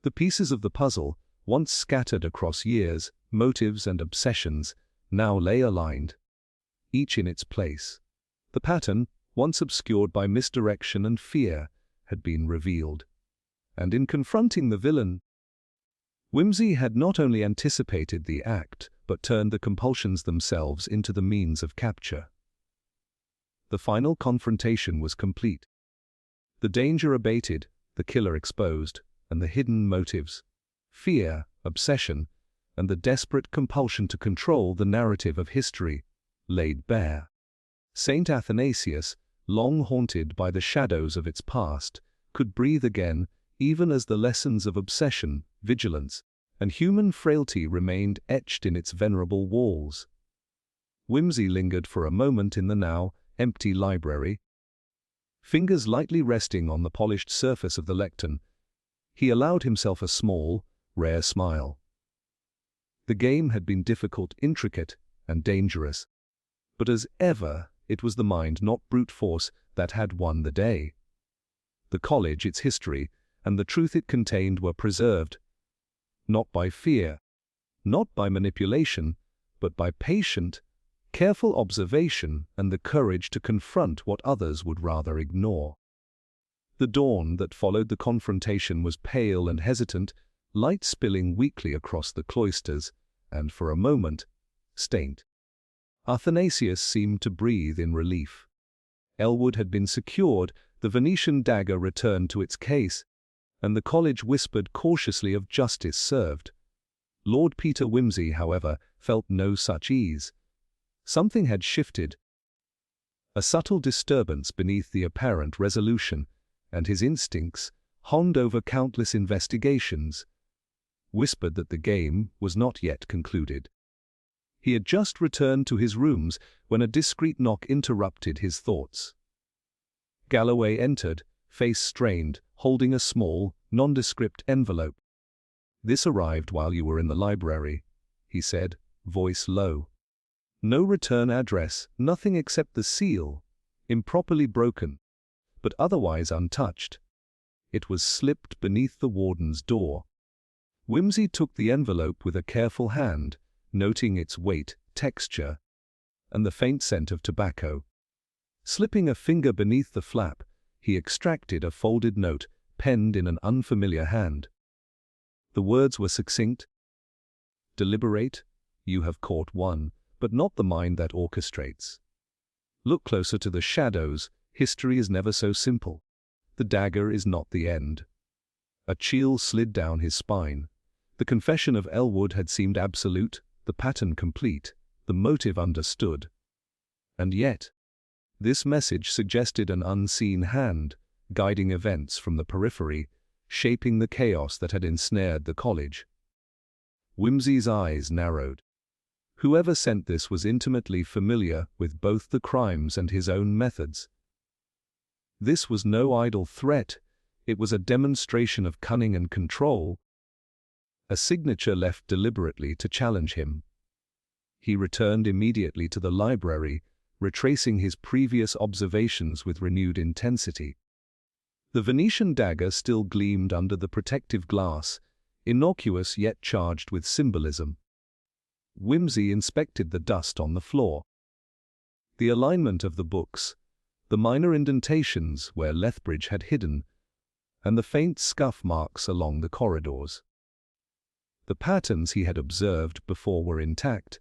The pieces of the puzzle, once scattered across years, motives and obsessions, now lay aligned, each in its place. The pattern, once obscured by misdirection and fear, had been revealed. And in confronting the villain, Whimsy had not only anticipated the act, but turned the compulsions themselves into the means of capture. The final confrontation was complete. The danger abated, the killer exposed, and the hidden motives, fear, obsession, and the desperate compulsion to control the narrative of history, laid bare. Saint Athanasius, long haunted by the shadows of its past, could breathe again, even as the lessons of obsession, vigilance, and human frailty remained etched in its venerable walls. Whimsy lingered for a moment in the now empty library. Fingers lightly resting on the polished surface of the lectern, he allowed himself a small, rare smile. The game had been difficult, intricate, and dangerous, but as ever, it was the mind, not brute force, that had won the day. The college, its history, and the truth it contained were preserved, not by fear, not by manipulation, but by patient, careful observation and the courage to confront what others would rather ignore. The dawn that followed the confrontation was pale and hesitant, light spilling weakly across the cloisters, and for a moment, stained. Athanasius seemed to breathe in relief. Elwood had been secured, the Venetian dagger returned to its case, and the college whispered cautiously of justice served. Lord Peter Whimsy, however, felt no such ease. Something had shifted, a subtle disturbance beneath the apparent resolution, and his instincts, honed over countless investigations, whispered that the game was not yet concluded. He had just returned to his rooms when a discreet knock interrupted his thoughts. Galloway entered, face strained, holding a small, nondescript envelope. "This arrived while you were in the library," he said, voice low. "No return address, nothing except the seal, improperly broken, but otherwise untouched. It was slipped beneath the warden's door. Whimsy took the envelope with a careful hand, noting its weight, texture, and the faint scent of tobacco. Slipping a finger beneath the flap, he extracted a folded note, penned in an unfamiliar hand. The words were succinct. "Deliberate, you have caught one, but not the mind that orchestrates. Look closer to the shadows, history is never so simple. The dagger is not the end." A chill slid down his spine. The confession of Elwood had seemed absolute, the pattern complete, the motive understood. And yet, this message suggested an unseen hand, guiding events from the periphery, shaping the chaos that had ensnared the college. Whimsy's eyes narrowed. Whoever sent this was intimately familiar with both the crimes and his own methods. This was no idle threat, it was a demonstration of cunning and control, a signature left deliberately to challenge him. He returned immediately to the library, retracing his previous observations with renewed intensity. The Venetian dagger still gleamed under the protective glass, innocuous yet charged with symbolism. Whimsy inspected the dust on the floor. The alignment of the books, the minor indentations where Lethbridge had hidden, and the faint scuff marks along the corridors. The patterns he had observed before were intact,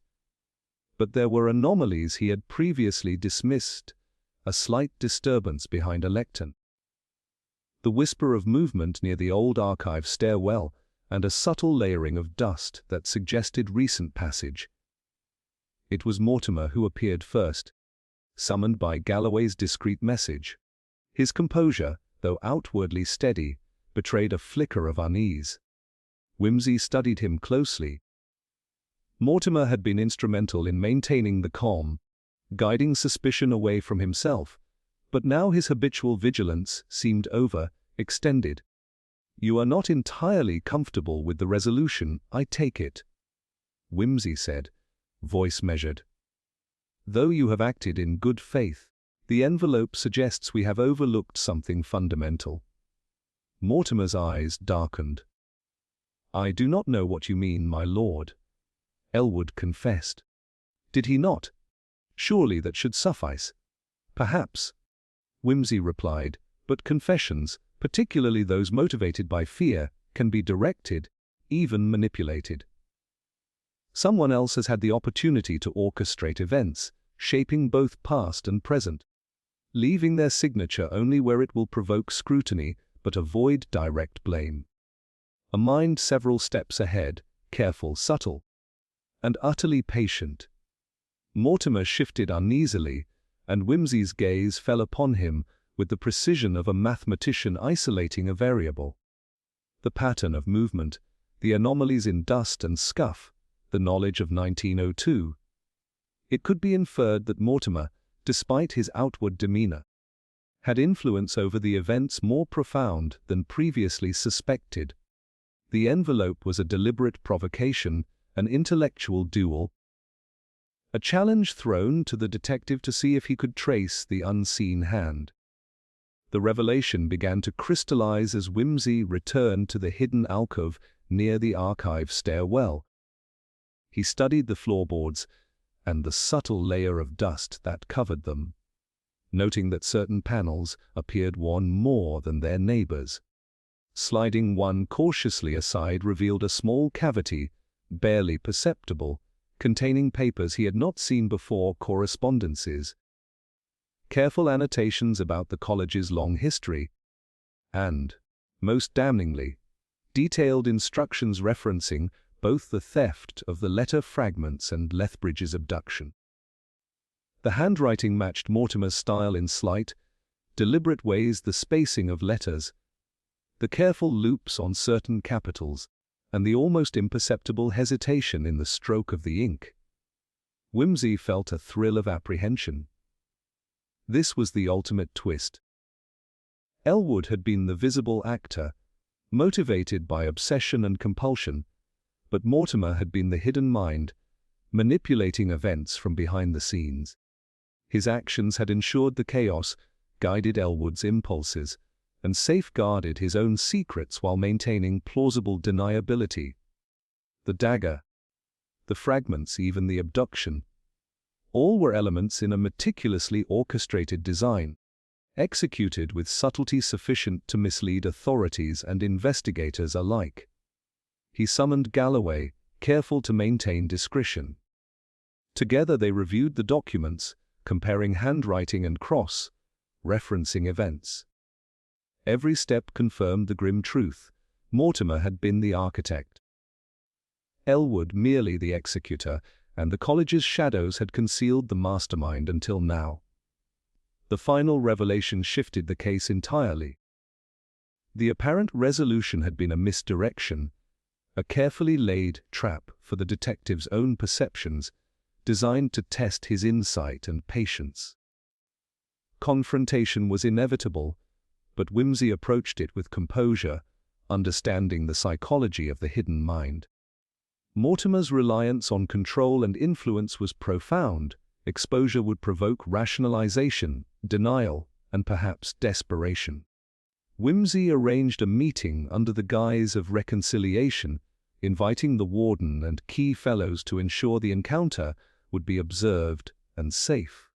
but there were anomalies he had previously dismissed, a slight disturbance behind a lectern, the whisper of movement near the old archive stairwell, and a subtle layering of dust that suggested recent passage. It was Mortimer who appeared first, summoned by Galloway's discreet message. His composure, though outwardly steady, betrayed a flicker of unease. Whimsy studied him closely. Mortimer had been instrumental in maintaining the calm, guiding suspicion away from himself, but now his habitual vigilance seemed overextended. "You are not entirely comfortable with the resolution, I take it," Whimsy said, voice measured. "Though you have acted in good faith, the envelope suggests we have overlooked something fundamental." Mortimer's eyes darkened. "I do not know what you mean, my lord," Elwood confessed. "Did he not? Surely that should suffice." "Perhaps," Whimsy replied, "but confessions, particularly those motivated by fear, can be directed, even manipulated. Someone else has had the opportunity to orchestrate events, shaping both past and present, leaving their signature only where it will provoke scrutiny but avoid direct blame. A mind several steps ahead, careful, subtle, and utterly patient." Mortimer shifted uneasily, and Whimsy's gaze fell upon him with the precision of a mathematician isolating a variable. The pattern of movement, the anomalies in dust and scuff, the knowledge of 1902. It could be inferred that Mortimer, despite his outward demeanor, had influence over the events more profound than previously suspected. The envelope was a deliberate provocation, an intellectual duel, a challenge thrown to the detective to see if he could trace the unseen hand. The revelation began to crystallize as Whimsy returned to the hidden alcove near the archive stairwell. He studied the floorboards and the subtle layer of dust that covered them, noting that certain panels appeared worn more than their neighbors. Sliding one cautiously aside revealed a small cavity, barely perceptible, containing papers he had not seen before, correspondences, careful annotations about the college's long history, and, most damningly, detailed instructions referencing both the theft of the letter fragments and Lethbridge's abduction. The handwriting matched Mortimer's style in slight, deliberate ways, the spacing of letters, the careful loops on certain capitals, and the almost imperceptible hesitation in the stroke of the ink. Whimsy felt a thrill of apprehension. This was the ultimate twist. Elwood had been the visible actor, motivated by obsession and compulsion, but Mortimer had been the hidden mind, manipulating events from behind the scenes. His actions had ensured the chaos, guided Elwood's impulses, and safeguarded his own secrets while maintaining plausible deniability. The dagger, the fragments, even the abduction, all were elements in a meticulously orchestrated design, executed with subtlety sufficient to mislead authorities and investigators alike. He summoned Galloway, careful to maintain discretion. Together they reviewed the documents, comparing handwriting and cross-referencing events. Every step confirmed the grim truth: Mortimer had been the architect, Elwood merely the executor, and the college's shadows had concealed the mastermind until now. The final revelation shifted the case entirely. The apparent resolution had been a misdirection, a carefully laid trap for the detective's own perceptions, designed to test his insight and patience. Confrontation was inevitable, but Whimsy approached it with composure, understanding the psychology of the hidden mind. Mortimer's reliance on control and influence was profound. Exposure would provoke rationalization, denial, and perhaps desperation. Whimsy arranged a meeting under the guise of reconciliation, inviting the warden and key fellows to ensure the encounter would be observed and safe.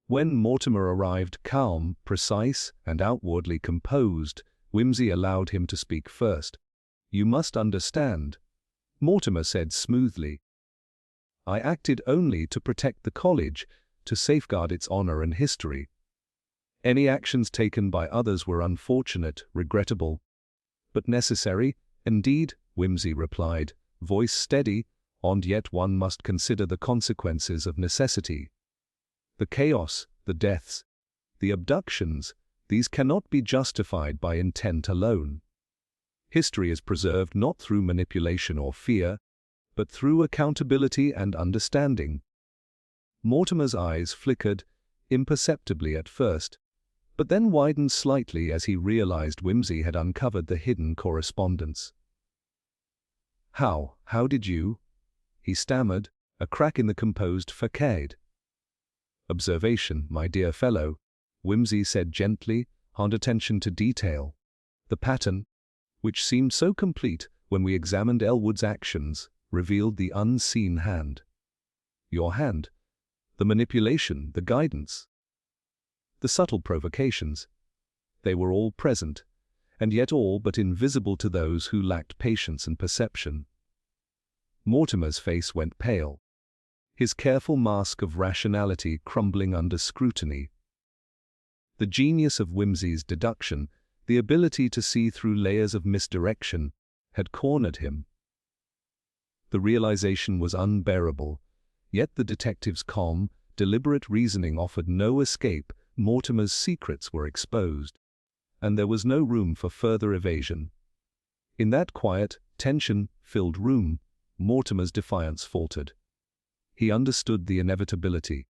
When Mortimer arrived calm, precise, and outwardly composed, Whimsy allowed him to speak first. "You must understand," Mortimer said smoothly. "I acted only to protect the college, to safeguard its honor and history. Any actions taken by others were unfortunate, regrettable, but necessary." "Indeed," Whimsy replied, voice steady, "and yet one must consider the consequences of necessity. The chaos, the deaths, the abductions, these cannot be justified by intent alone. History is preserved not through manipulation or fear, but through accountability and understanding." Mortimer's eyes flickered, imperceptibly at first, but then widened slightly as he realized Whimsy had uncovered the hidden correspondence. How did you?" he stammered, a crack in the composed facade. "Observation, my dear fellow," Whimsy said gently, and attention to detail. "The pattern, which seemed so complete when we examined Elwood's actions, revealed the unseen hand. Your hand, the manipulation, the guidance, the subtle provocations, they were all present, and yet all but invisible to those who lacked patience and perception." Mortimer's face went pale, his careful mask of rationality crumbling under scrutiny. The genius of Whimsy's deduction, the ability to see through layers of misdirection, had cornered him. The realization was unbearable, yet the detective's calm, deliberate reasoning offered no escape. Mortimer's secrets were exposed, and there was no room for further evasion. In that quiet, tension-filled room, Mortimer's defiance faltered. He understood the inevitability.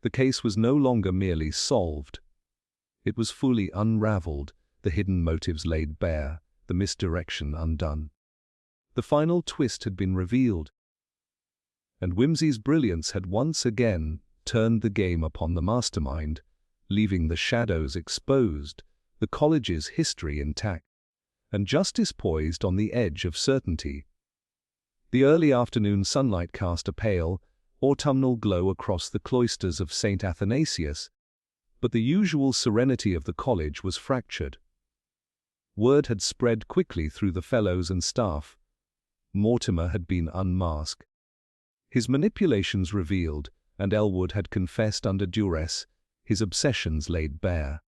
The case was no longer merely solved. It was fully unraveled, the hidden motives laid bare, the misdirection undone. The final twist had been revealed, and Whimsy's brilliance had once again turned the game upon the mastermind, leaving the shadows exposed, the college's history intact, and justice poised on the edge of certainty. The early afternoon sunlight cast a pale, autumnal glow across the cloisters of St. Athanasius, but the usual serenity of the college was fractured. Word had spread quickly through the fellows and staff. Mortimer had been unmasked, his manipulations revealed, and Elwood had confessed under duress, his obsessions laid bare.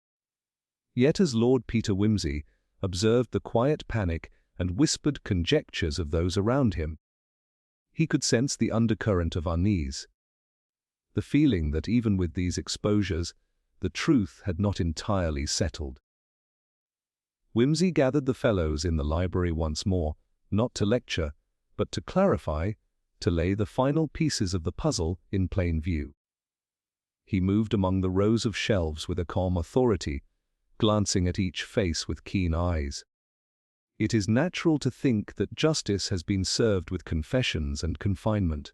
Yet as Lord Peter Whimsy observed the quiet panic and whispered conjectures of those around him, he could sense the undercurrent of unease, the feeling that even with these exposures, the truth had not entirely settled. Whimsy gathered the fellows in the library once more, not to lecture, but to clarify, to lay the final pieces of the puzzle in plain view. He moved among the rows of shelves with a calm authority, glancing at each face with keen eyes. "It is natural to think that justice has been served with confessions and confinement,"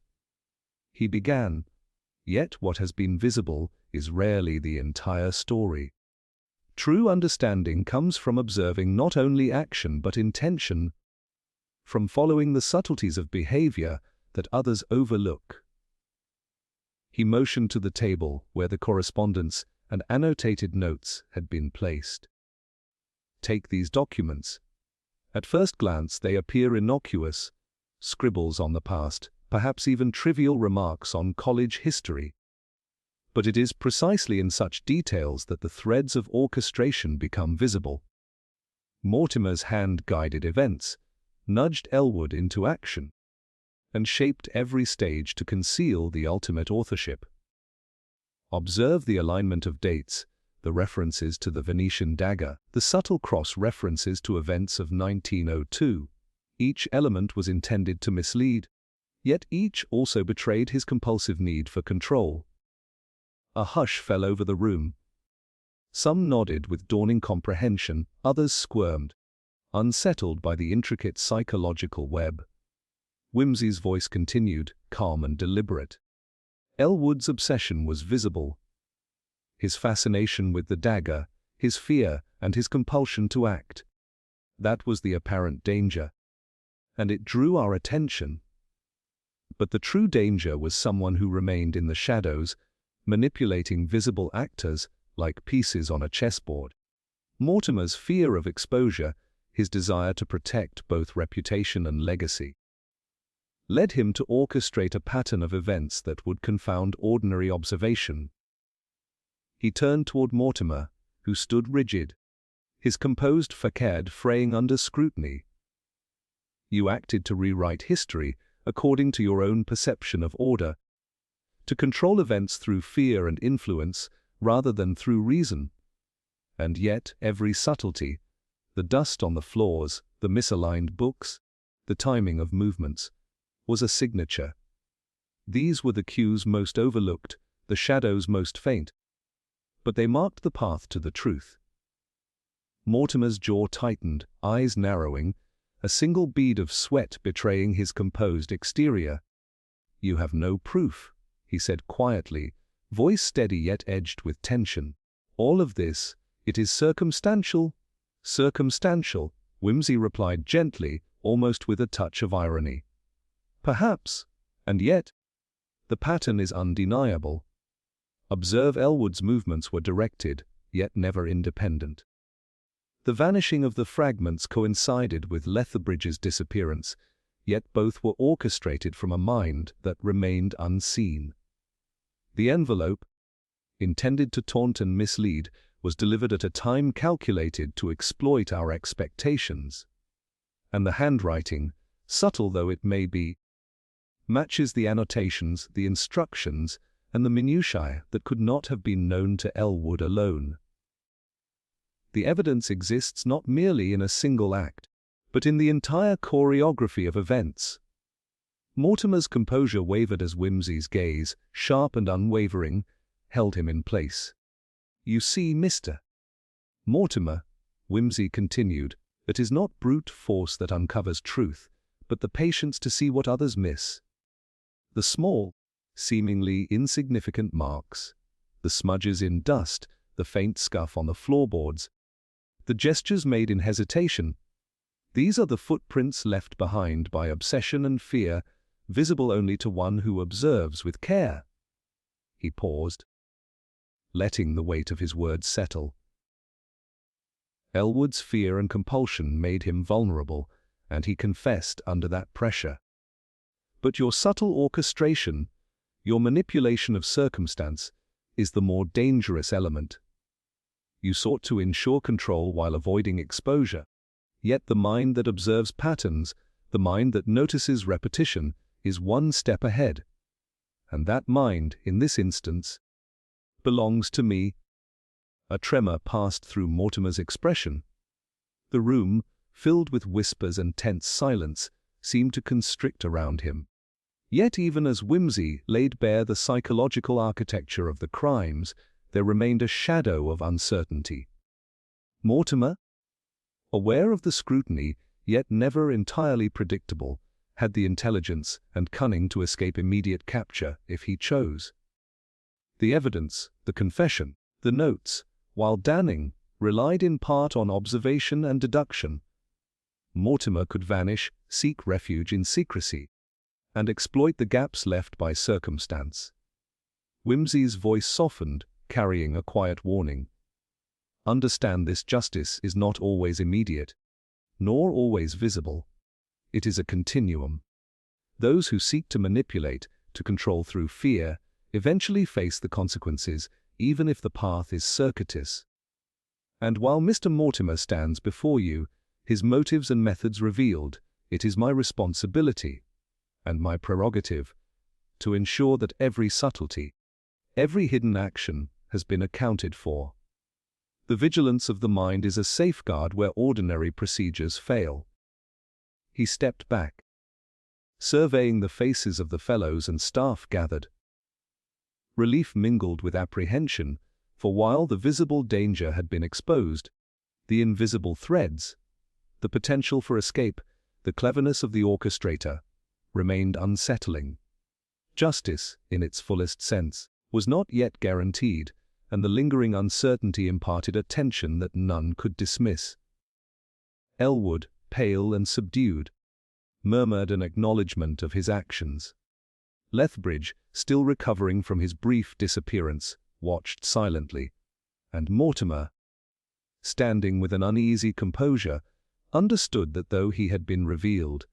he began, "yet what has been visible is rarely the entire story. True understanding comes from observing not only action but intention, from following the subtleties of behavior that others overlook. He motioned to the table where the correspondence and annotated notes had been placed. Take these documents. At first glance they appear innocuous, scribbles on the past, perhaps even trivial remarks on college history. But it is precisely in such details that the threads of orchestration become visible. Mortimer's hand guided events, nudged Elwood into action, and shaped every stage to conceal the ultimate authorship. Observe the alignment of dates, the references to the Venetian dagger, the subtle cross-references to events of 1902. Each element was intended to mislead, yet each also betrayed his compulsive need for control. A hush fell over the room. Some nodded with dawning comprehension, others squirmed, unsettled by the intricate psychological web. Whimsy's voice continued, calm and deliberate. Elwood's obsession was visible. His fascination with the dagger, his fear, and his compulsion to act. That was the apparent danger. And it drew our attention. But the true danger was someone who remained in the shadows, manipulating visible actors like pieces on a chessboard. Mortimer's fear of exposure, his desire to protect both reputation and legacy, led him to orchestrate a pattern of events that would confound ordinary observation. He turned toward Mortimer, who stood rigid, his composed facade fraying under scrutiny. You acted to rewrite history according to your own perception of order, to control events through fear and influence rather than through reason. And yet every subtlety, the dust on the floors, the misaligned books, the timing of movements, was a signature. These were the cues most overlooked, the shadows most faint, but they marked the path to the truth. Mortimer's jaw tightened, eyes narrowing, a single bead of sweat betraying his composed exterior. "You have no proof," he said quietly, voice steady yet edged with tension. "All of this, it is circumstantial." "Circumstantial," Whimsy replied gently, almost with a touch of irony. "Perhaps, and yet, the pattern is undeniable. Observe Elwood's movements were directed, yet never independent. The vanishing of the fragments coincided with Lethbridge's disappearance, yet both were orchestrated from a mind that remained unseen. The envelope, intended to taunt and mislead, was delivered at a time calculated to exploit our expectations. And the handwriting, subtle though it may be, matches the annotations, the instructions, and the minutiae that could not have been known to Elwood alone. The evidence exists not merely in a single act, but in the entire choreography of events. Mortimer's composure wavered as Whimsy's gaze, sharp and unwavering, held him in place. "You see, Mr. Mortimer," Whimsy continued, "it is not brute force that uncovers truth, but the patience to see what others miss. The small, seemingly insignificant marks, the smudges in dust, the faint scuff on the floorboards, the gestures made in hesitation, these are the footprints left behind by obsession and fear, visible only to one who observes with care." He paused, letting the weight of his words settle. Elwood's fear and compulsion made him vulnerable, and he confessed under that pressure. "But your subtle orchestration, your manipulation of circumstance, is the more dangerous element. You sought to ensure control while avoiding exposure. Yet the mind that observes patterns, the mind that notices repetition, is one step ahead. And that mind, in this instance, belongs to me." A tremor passed through Mortimer's expression. The room, filled with whispers and tense silence, seemed to constrict around him. Yet even as Whimsy laid bare the psychological architecture of the crimes, there remained a shadow of uncertainty. Mortimer, aware of the scrutiny, yet never entirely predictable, had the intelligence and cunning to escape immediate capture if he chose. The evidence, the confession, the notes, while damning, relied in part on observation and deduction. Mortimer could vanish, seek refuge in secrecy, and exploit the gaps left by circumstance. Whimsy's voice softened, carrying a quiet warning. Understand this: justice is not always immediate, nor always visible. It is a continuum. Those who seek to manipulate, to control through fear, eventually face the consequences, even if the path is circuitous. And while Mr. Mortimer stands before you, his motives and methods revealed, it is my responsibility, and my prerogative, to ensure that every subtlety, every hidden action, has been accounted for. The vigilance of the mind is a safeguard where ordinary procedures fail. He stepped back, surveying the faces of the fellows and staff gathered. Relief mingled with apprehension, for while the visible danger had been exposed, the invisible threads, the potential for escape, the cleverness of the orchestrator, remained unsettling. Justice, in its fullest sense, was not yet guaranteed, and the lingering uncertainty imparted a tension that none could dismiss. Elwood, pale and subdued, murmured an acknowledgment of his actions. Lethbridge, still recovering from his brief disappearance, watched silently, and Mortimer, standing with an uneasy composure, understood that though he had been revealed,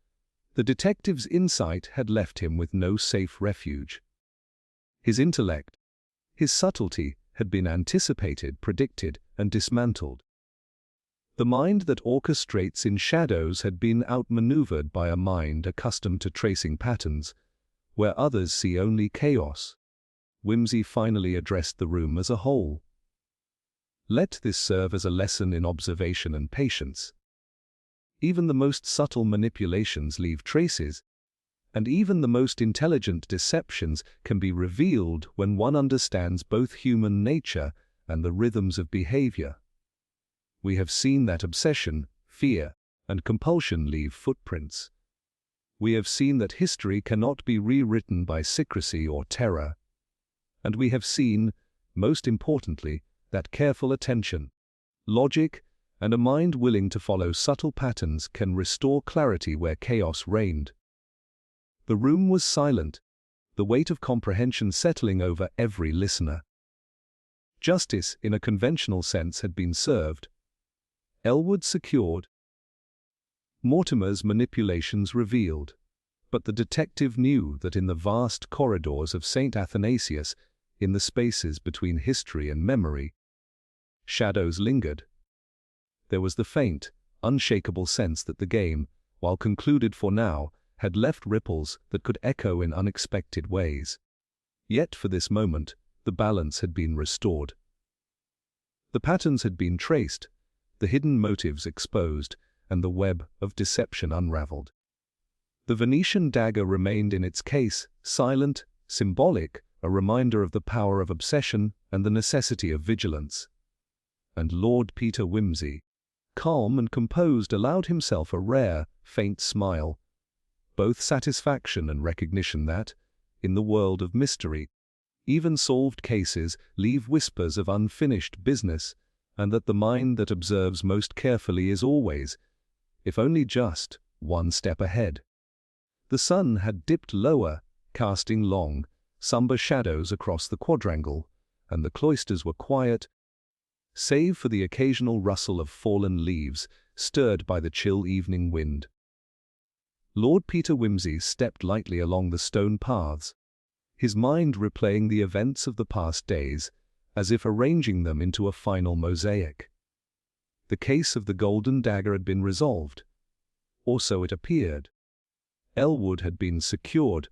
the detective's insight had left him with no safe refuge. His intellect, his subtlety, had been anticipated, predicted, and dismantled. The mind that orchestrates in shadows had been outmaneuvered by a mind accustomed to tracing patterns, where others see only chaos. Whimsy finally addressed the room as a whole. Let this serve as a lesson in observation and patience. Even the most subtle manipulations leave traces, and even the most intelligent deceptions can be revealed when one understands both human nature and the rhythms of behavior. We have seen that obsession, fear, and compulsion leave footprints. We have seen that history cannot be rewritten by secrecy or terror. And we have seen, most importantly, that careful attention, logic, and a mind willing to follow subtle patterns can restore clarity where chaos reigned. The room was silent, the weight of comprehension settling over every listener. Justice, in a conventional sense, had been served. Elwood secured. Mortimer's manipulations revealed. But the detective knew that in the vast corridors of St. Athanasius, in the spaces between history and memory, shadows lingered. There was the faint, unshakable sense that the game, while concluded for now, had left ripples that could echo in unexpected ways. Yet for this moment, the balance had been restored. The patterns had been traced, the hidden motives exposed, and the web of deception unraveled. The Venetian dagger remained in its case, silent, symbolic, a reminder of the power of obsession and the necessity of vigilance. And Lord Peter Wimsey, calm and composed, allowed himself a rare, faint smile, both satisfaction and recognition that, in the world of mystery, even solved cases leave whispers of unfinished business, and that the mind that observes most carefully is always, if only just, one step ahead. The sun had dipped lower, casting long, somber shadows across the quadrangle, and the cloisters were quiet, save for the occasional rustle of fallen leaves stirred by the chill evening wind. Lord Peter Wimsey stepped lightly along the stone paths, his mind replaying the events of the past days, as if arranging them into a final mosaic. The case of the Golden Dagger had been resolved, or so it appeared. Elwood had been secured,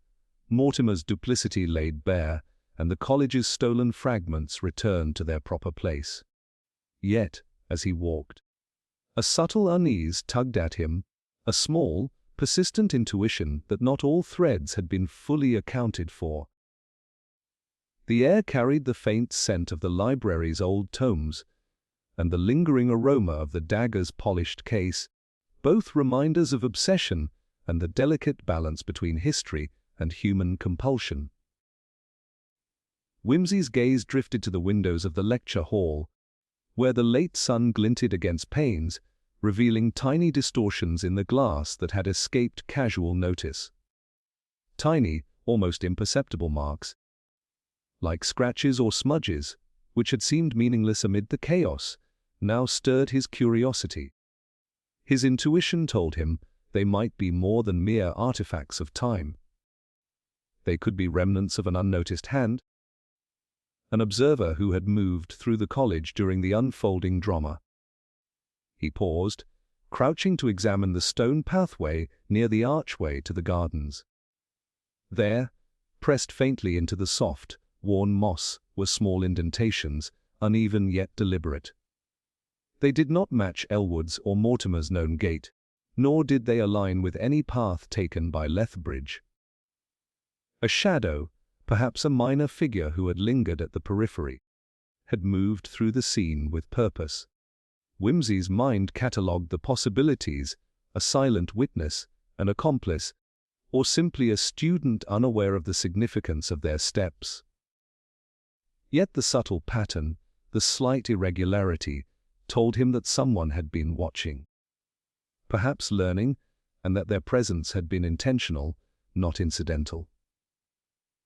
Mortimer's duplicity laid bare, and the college's stolen fragments returned to their proper place. Yet, as he walked, a subtle unease tugged at him, a small, persistent intuition that not all threads had been fully accounted for. The air carried the faint scent of the library's old tomes, and the lingering aroma of the dagger's polished case, both reminders of obsession and the delicate balance between history and human compulsion. Wimsey's gaze drifted to the windows of the lecture hall, where the late sun glinted against panes, revealing tiny distortions in the glass that had escaped casual notice. Tiny, almost imperceptible marks, like scratches or smudges, which had seemed meaningless amid the chaos, now stirred his curiosity. His intuition told him they might be more than mere artifacts of time. They could be remnants of an unnoticed hand, an observer who had moved through the college during the unfolding drama. He paused, crouching to examine the stone pathway near the archway to the gardens. There, pressed faintly into the soft, worn moss, were small indentations, uneven yet deliberate. They did not match Elwood's or Mortimer's known gait, nor did they align with any path taken by Lethbridge. A shadow, perhaps a minor figure who had lingered at the periphery, had moved through the scene with purpose. Whimsy's mind catalogued the possibilities: a silent witness, an accomplice, or simply a student unaware of the significance of their steps. Yet the subtle pattern, the slight irregularity, told him that someone had been watching, perhaps learning, and that their presence had been intentional, not incidental.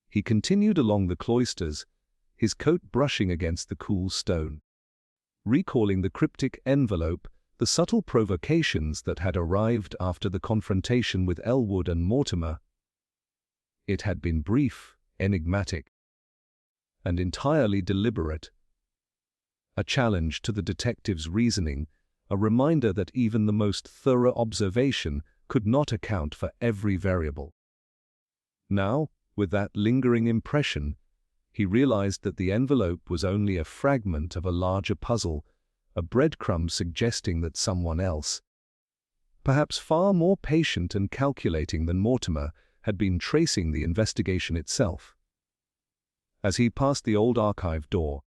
He continued along the cloisters, his coat brushing against the cool stone, recalling the cryptic envelope, the subtle provocations that had arrived after the confrontation with Elwood and Mortimer. It had been brief, enigmatic, and entirely deliberate. A challenge to the detective's reasoning, a reminder that even the most thorough observation could not account for every variable. Now, with that lingering impression, he realized that the envelope was only a fragment of a larger puzzle, a breadcrumb suggesting that someone else, perhaps far more patient and calculating than Mortimer, had been tracing the investigation itself. As he passed the old archive door,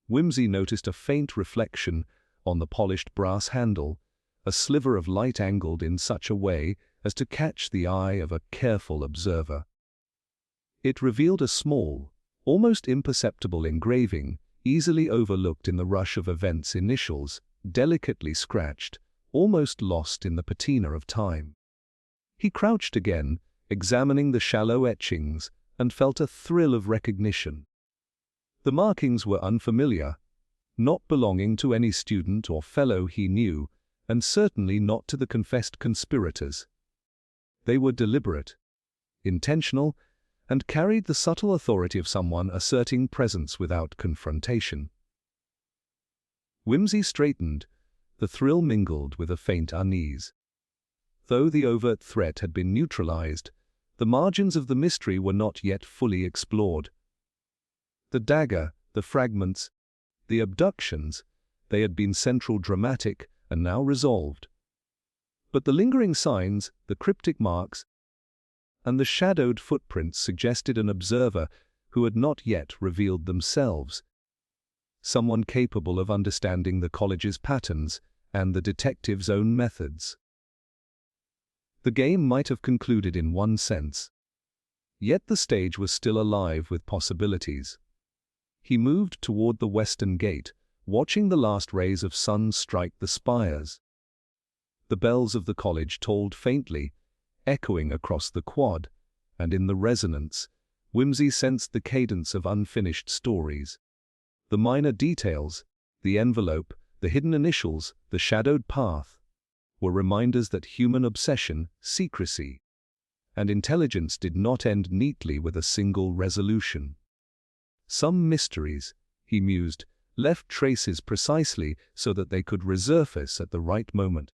Whimsy noticed a faint reflection on the polished brass handle, a sliver of light angled in such a way as to catch the eye of a careful observer. It revealed a small, almost imperceptible engraving, easily overlooked in the rush of events: initials, delicately scratched, almost lost in the patina of time. He crouched again, examining the shallow etchings, and felt a thrill of recognition. The markings were unfamiliar, not belonging to any student or fellow he knew, and certainly not to the confessed conspirators. They were deliberate, intentional, and carried the subtle authority of someone asserting presence without confrontation. Whimsy straightened, the thrill mingled with a faint unease. Though the overt threat had been neutralized, the margins of the mystery were not yet fully explored. The dagger, the fragments, the abductions, they had been central, dramatic, and now resolved. But the lingering signs, the cryptic marks, and the shadowed footprints suggested an observer who had not yet revealed themselves, someone capable of understanding the college's patterns and the detective's own methods. The game might have concluded in one sense, yet the stage was still alive with possibilities. He moved toward the western gate, watching the last rays of sun strike the spires. The bells of the college tolled faintly, echoing across the quad, and in the resonance, Whimsy sensed the cadence of unfinished stories. The minor details, the envelope, the hidden initials, the shadowed path, were reminders that human obsession, secrecy, and intelligence did not end neatly with a single resolution. Some mysteries, he mused, left traces precisely so that they could resurface at the right moment,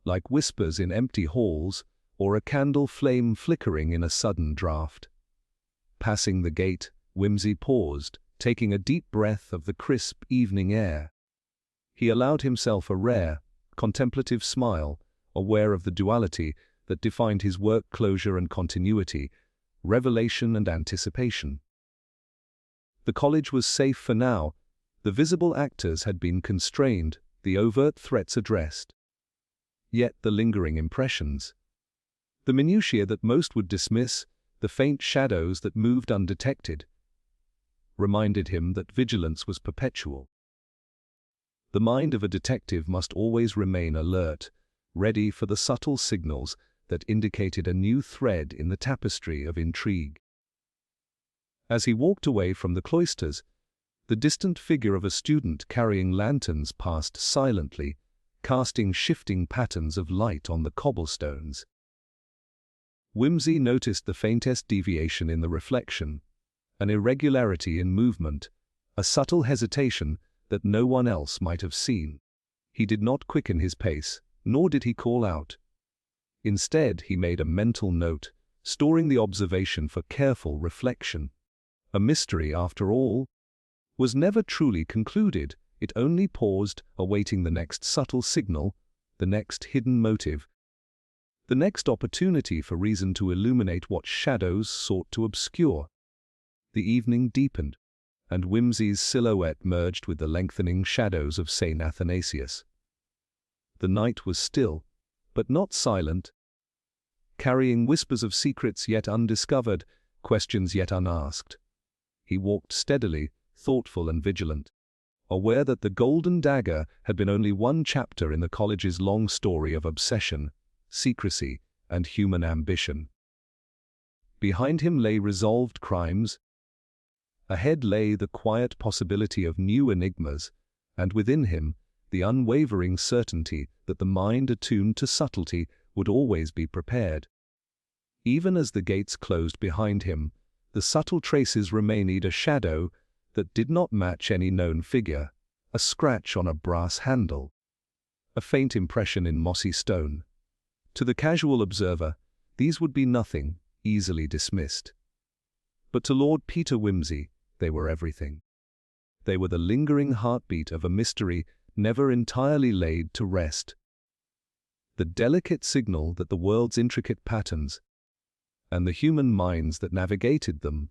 like whispers in empty halls, or a candle flame flickering in a sudden draught. Passing the gate, Whimsy paused, taking a deep breath of the crisp evening air. He allowed himself a rare, contemplative smile, aware of the duality that defined his work: closure and continuity, revelation and anticipation. The college was safe for now. The visible actors had been constrained, the overt threats addressed. Yet the lingering impressions, the minutiae that most would dismiss, the faint shadows that moved undetected, reminded him that vigilance was perpetual. The mind of a detective must always remain alert, ready for the subtle signals that indicated a new thread in the tapestry of intrigue. As he walked away from the cloisters, the distant figure of a student carrying lanterns passed silently, casting shifting patterns of light on the cobblestones. Wimsey noticed the faintest deviation in the reflection, an irregularity in movement, a subtle hesitation that no one else might have seen. He did not quicken his pace, nor did he call out. Instead, he made a mental note, storing the observation for careful reflection. A mystery, after all, was never truly concluded. It only paused, awaiting the next subtle signal, the next hidden motive, the next opportunity for reason to illuminate what shadows sought to obscure. The evening deepened, and Wimsey's silhouette merged with the lengthening shadows of St. Athanasius. The night was still, but not silent, carrying whispers of secrets yet undiscovered, questions yet unasked. He walked steadily, thoughtful and vigilant, aware that the Golden Dagger had been only one chapter in the college's long story of obsession, secrecy, and human ambition. Behind him lay resolved crimes. Ahead lay the quiet possibility of new enigmas, and within him, the unwavering certainty that the mind attuned to subtlety would always be prepared. Even as the gates closed behind him, the subtle traces remained: a shadow that did not match any known figure, a scratch on a brass handle, a faint impression in mossy stone. To the casual observer, these would be nothing, easily dismissed. But to Lord Peter Wimsey, they were everything. They were the lingering heartbeat of a mystery never entirely laid to rest. The delicate signal that the world's intricate patterns, and the human minds that navigated them,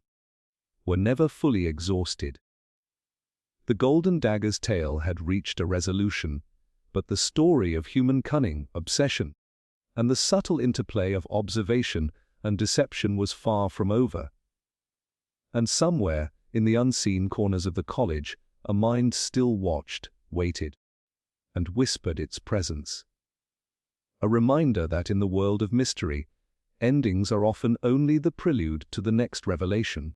were never fully exhausted. The Golden Dagger's tale had reached a resolution, but the story of human cunning, obsession, and the subtle interplay of observation and deception was far from over. And somewhere, in the unseen corners of the college, a mind still watched, waited, and whispered its presence. A reminder that in the world of mystery, endings are often only the prelude to the next revelation.